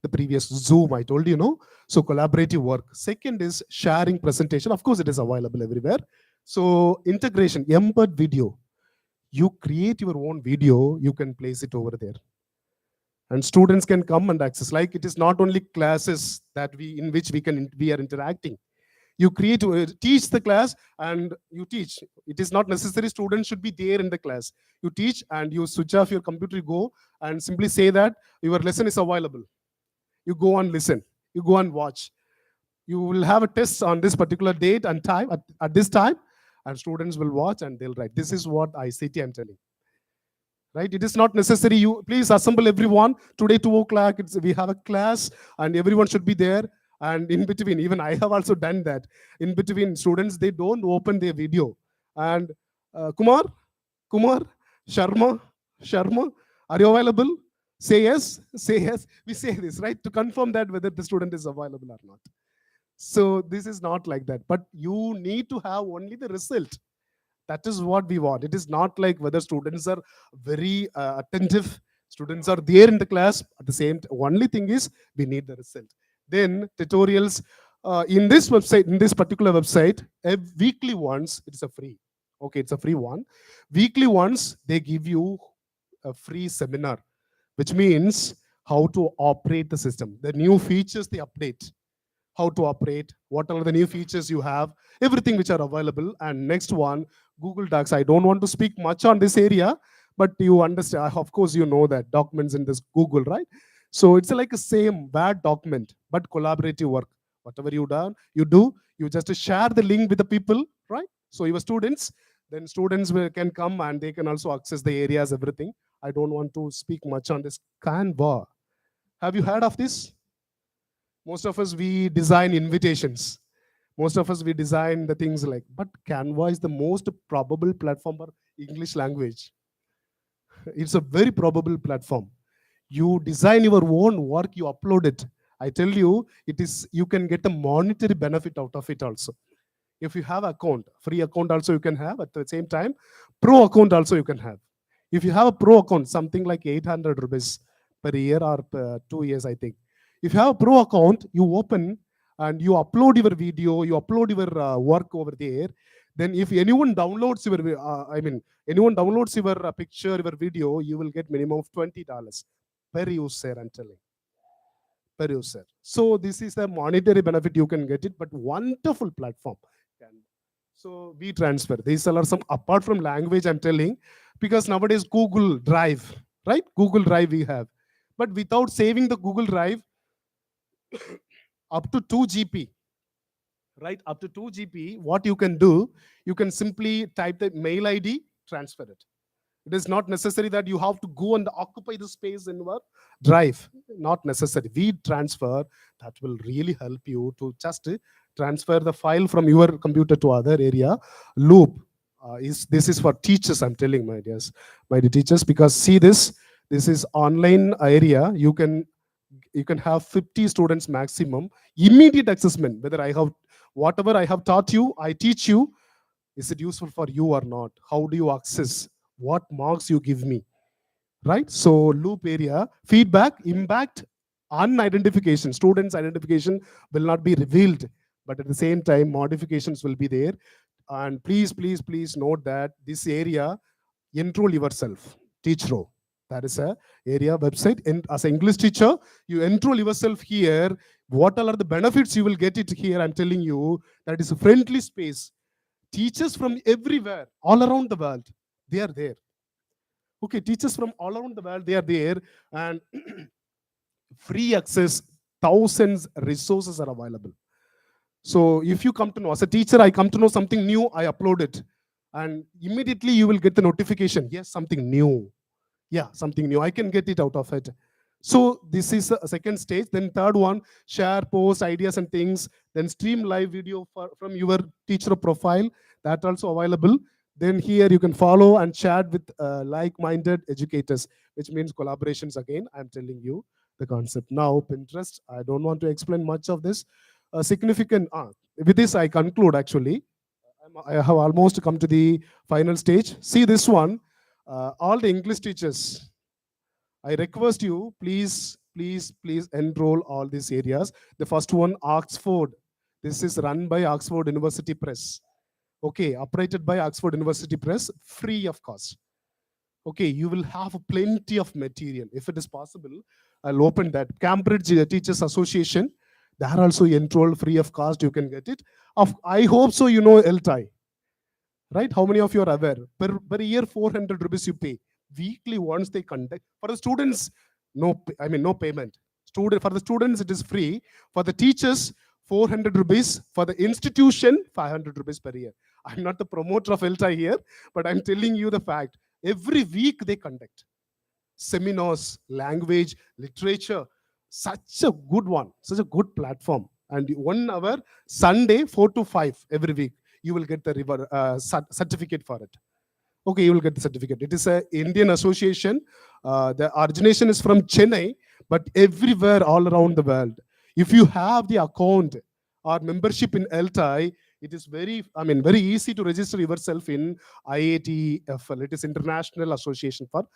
the previous Zoom, I told you, no? So collaborative work. Second is sharing presentation. Of course, it is available everywhere. So integration, embed video. You create your own video, you can place it over there. And students can come and access. Like it is not only classes that in which we are interacting. You teach the class and you teach. It is not necessary students should be there in the class. You teach and you switch off your computer, you go and simply say that your lesson is available. You go and listen. You go and watch. You will have a test on this particular date and time, at this time, and students will watch and they'll write. This is what ICT I'm telling. Right? It is not necessary. You please assemble everyone. Today, 2:00, we have a class and everyone should be there. And in between, even I have also done that. In between, students, they don't open their video. And Kumar, Sharma, are you available? Say yes, say yes. We say this, right? To confirm that whether the student is available or not. So this is not like that. But you need to have only the result. That is what we want. It is not like whether students are very attentive. Students are there in the class. At the same time, only thing is we need the result. Then tutorials in this website, in this particular website, weekly once, it's a free. Okay, it's a free one. Weekly once, they give you a free seminar, which means how to operate the system, the new features they update, how to operate, what are the new features you have, everything which are available. And next one, Google Docs. I don't want to speak much on this area, but you understand, of course, you know that documents in this Google, right? So it's like a same Word document, but collaborative work. Whatever you do, you just share the link with the people, right? So your students, then students can come and they can also access the areas, everything. I don't want to speak much on this Canva. Have you heard of this? Most of us, we design invitations. Most of us, we design the things like, but Canva is the most probable platform for English language. It's a very probable platform. You design your own work, you upload it. I tell you, it is, you can get a monetary benefit out of it also. If you have account, free account also you can have, at the same time pro account also you can have. If you have a pro account, something like 800 rupees per year or per 2 years, I think. If you have a pro account, you open and you upload your video, you upload your work over there. Then if anyone downloads your anyone downloads your picture, your video, you will get minimum of $20 per user, I'm telling, per user. So this is a monetary benefit, you can get it, but wonderful platform. So we transfer. These are some, apart from language, I'm telling, because nowadays Google Drive, right? Google Drive we have. But without saving the Google Drive, up to 2 GB, right? Up to 2 GB, what you can do, you can simply type the mail ID, transfer it. It is not necessary that you have to go and occupy the space in your drive. Not necessary. We transfer, that will really help you to just transfer the file from your computer to other area. Loop. This is for teachers, I'm telling, my dears, my dear teachers, because see this is online area. You can have 50 students maximum. Immediate assessment, whether I have, whatever I have taught you, I teach you, is it useful for you or not? How do you access? What marks you give me, right? So loop area, feedback, impact, unidentification. Students' identification will not be revealed, but at the same time, modifications will be there. And please, please, please note that this area, enroll yourself, teach row. That is a area website. And as an English teacher, you enroll yourself here. What are the benefits you will get it here? I'm telling you, that is a friendly space. Teachers from everywhere, all around the world, they are there. Okay, teachers from all around the world, they are there. And free access, thousands resources are available. So if you come to know, as a teacher, I come to know something new, I upload it. And immediately you will get the notification. Yes, something new. Yeah, something new. I can get it out of it. So this is a second stage. Then third one, share, post ideas and things. Then stream live video from your teacher profile. That also available. Then here you can follow and chat with like-minded educators, which means collaborations again. I'm telling you the concept. Now, Pinterest, I don't want to explain much of this. Significant, with this I conclude actually. I have almost come to the final stage. See this one, all the English teachers, I request you, please, please, please enroll all these areas. The first one, Oxford. This is run by Oxford University Press. Okay, operated by Oxford University Press, free of cost. Okay, you will have plenty of material. If it is possible, I'll open that. Cambridge Teachers Association, they are also enrolled free of cost. You can get it. I hope so. You know LTI, right? How many of you are aware? Per year, 400 rupees you pay. Weekly once they conduct. For the students, no payment. For the students, it is free. For the teachers, 400 rupees. For the institution, 500 rupees per year. I'm not the promoter of LTI here, but I'm telling you the fact. Every week they conduct seminars, language, literature. Such a good one, such a good platform. And 1 hour, Sunday, 4 to 5 every week, you will get the certificate for it. Okay, you will get the certificate. It is an Indian association. The origination is from Chennai, but everywhere all around the world. If you have the account or membership in LTI, it is very easy to register yourself in IATFL. It is International Association for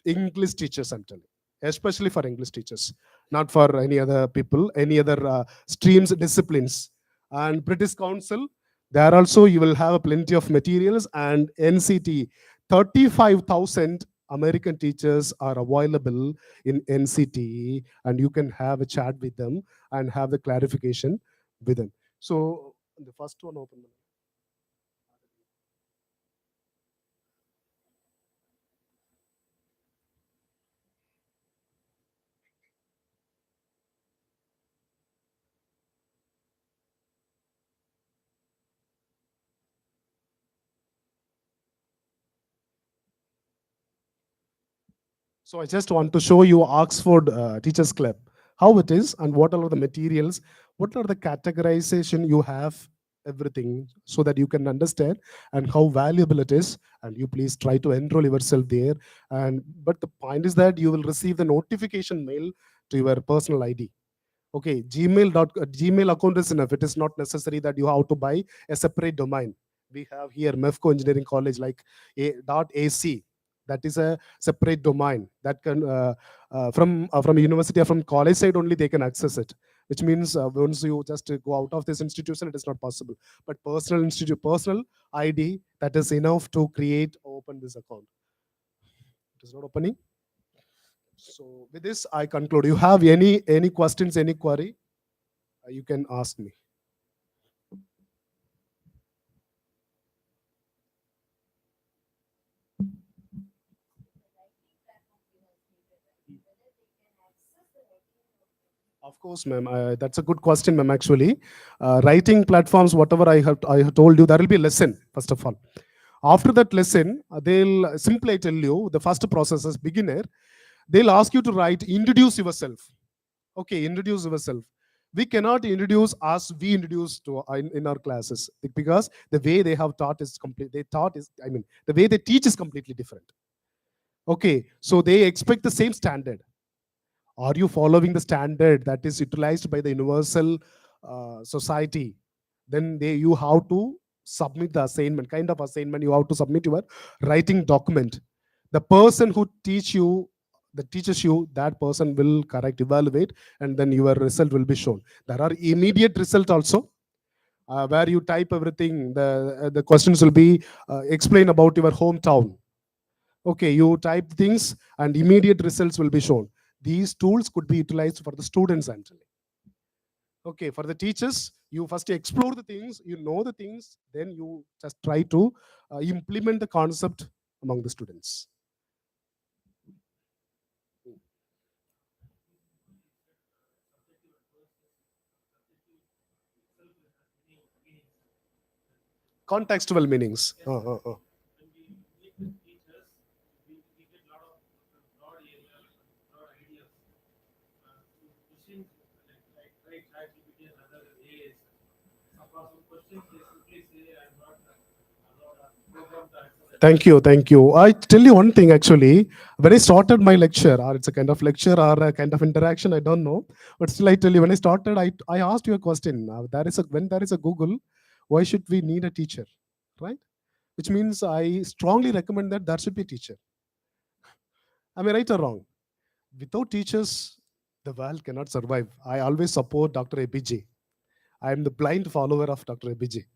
English Teachers, I'm telling, especially for English teachers, not for any other people, any other streams, disciplines. And British Council, there also you will have plenty of materials. And NCT, 35,000 American teachers are available in NCTE, and you can have a chat with them and have the clarification with them. So the first one open. So I just want to show you Oxford Teachers Club, how it is and what are the materials, what are the categorization you have, everything, so that you can understand and how valuable it is. And you please try to enroll yourself there. And but the point is that you will receive the notification mail to your personal ID. Okay, Gmail account is enough. It is not necessary that you have to buy a separate domain. We have here MEFCO Engineering College, like .ac. That is a separate domain that can from university or from college side only they can access it. Which means once you just go out of this institution, it is not possible. But personal ID, that is enough to create open this account. It is not opening. So with this, I conclude. You have any questions, any query? You can ask me. Of course, ma'am. That's a good question, ma'am. Actually, writing platforms, whatever I have told you, there will be a lesson first of all. After that lesson, they'll simply tell you the first process as beginner. They'll ask you to write, introduce yourself. Okay, introduce yourself. We cannot introduce as we introduce to in our classes, because the way they have taught is complete. They taught is, I mean, the way they teach is completely different. Okay, so they expect the same standard. Are you following the standard that is utilized by the universal society? Then you have to submit the assignment, kind of assignment. You have to submit your writing document. The person who that teaches you, that person will correct, evaluate, and then your result will be shown. There are immediate result also, where you type everything. The questions will be explain about your hometown. Okay, you type things and immediate results will be shown. These tools could be utilized for the students actually. Okay, for the teachers, you first explore the things, you know the things, then you just try to implement the concept among the students. Contextual meanings. When we meet with teachers, we get a lot of broad areas, broad ideas. Machines like ChatGPT and other AIs. Suppose some questions they simply say, I'm not allowed or programmed to answer that. Thank you, thank you. I tell you one thing actually. When I started my lecture, or it's a kind of lecture or a kind of interaction, I don't know. But still, I tell you, when I started, I asked you a question. When there is a Google, why should we need a teacher, right? Which means I strongly recommend that there should be a teacher. Am I right or wrong? Without teachers, the world cannot survive. I always support Dr. APJ. I am the blind follower of Dr. APJ.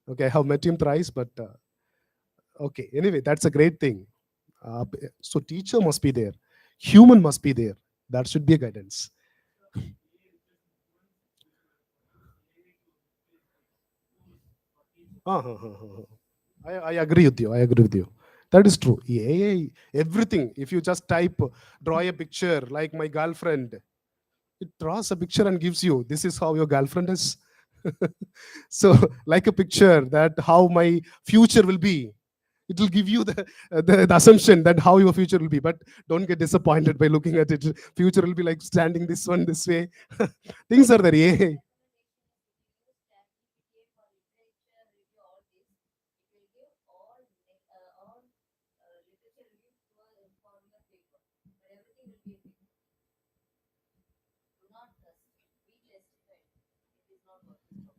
Okay, I have met him thrice, but okay. Anyway, that's a great thing. So teacher must be there, human must be there. That should be a guidance. I agree with you. I agree with you. That is true. AI, everything. If you just type, draw a picture like my girlfriend, it draws a picture and gives you. This is how your girlfriend is. So, like a picture that how my future will be. It will give you the assumption that how your future will be. But don't get disappointed by looking at it. Future will be like standing this one this way. Things are there. AI.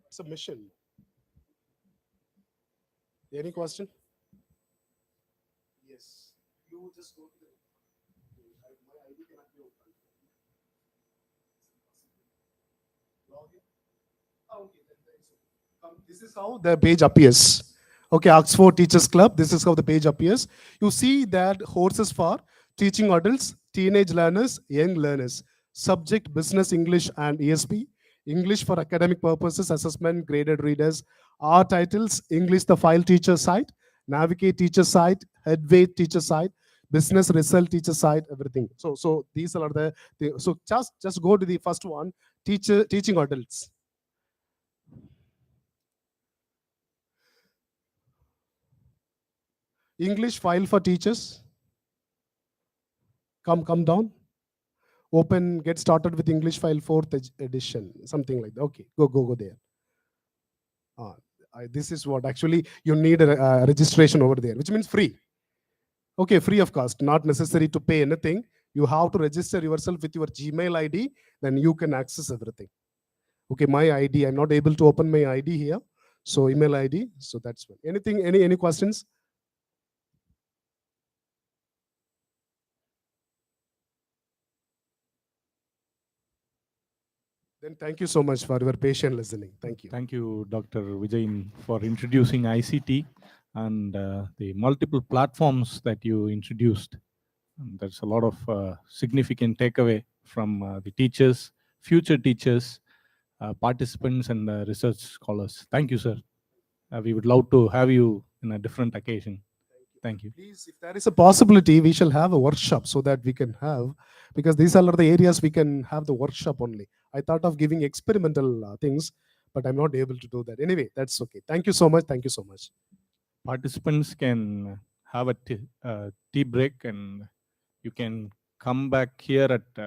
It's a mission. Any question? Yes. You just go to the. My ID cannot be opened. Log in. Okay, then it's okay. This is how the page appears. Okay, Oxford Teachers Club. This is how the page appears. You see that horses for teaching adults, teenage learners, young learners. Subject business English and ESP. English for academic purposes, assessment, graded readers. Our titles: English the file teacher site, Navigate teacher site, Headway teacher site, business result teacher site, everything. So these are so just go to the first one, teaching adults. English file for teachers. Come down. Open, get started with English file 4th edition, something like that. Okay, go there. This is what actually you need a registration over there, which means free. Okay, free of cost, not necessary to pay anything. You have to register yourself with your Gmail ID, then you can access everything. Okay, my ID, I'm not able to open my ID here. So email ID, so that's one. Anything, any questions? Then thank you so much for your patient listening. Thank you. Thank you, Dr. Vijayan, for introducing ICT and the multiple platforms that you introduced. And there's a lot of significant takeaway from the teachers, future teachers, participants, and research scholars. Thank you, sir. We would love to have you in a different occasion. Thank you. Please, if there is a possibility, we shall have a workshop so that we can have, because these are the areas we can have the workshop only. I thought of giving experimental things, but I'm not able to do that. Anyway, that's okay. Thank you so much. Thank you so much. Participants can have a tea break, and you can come back here at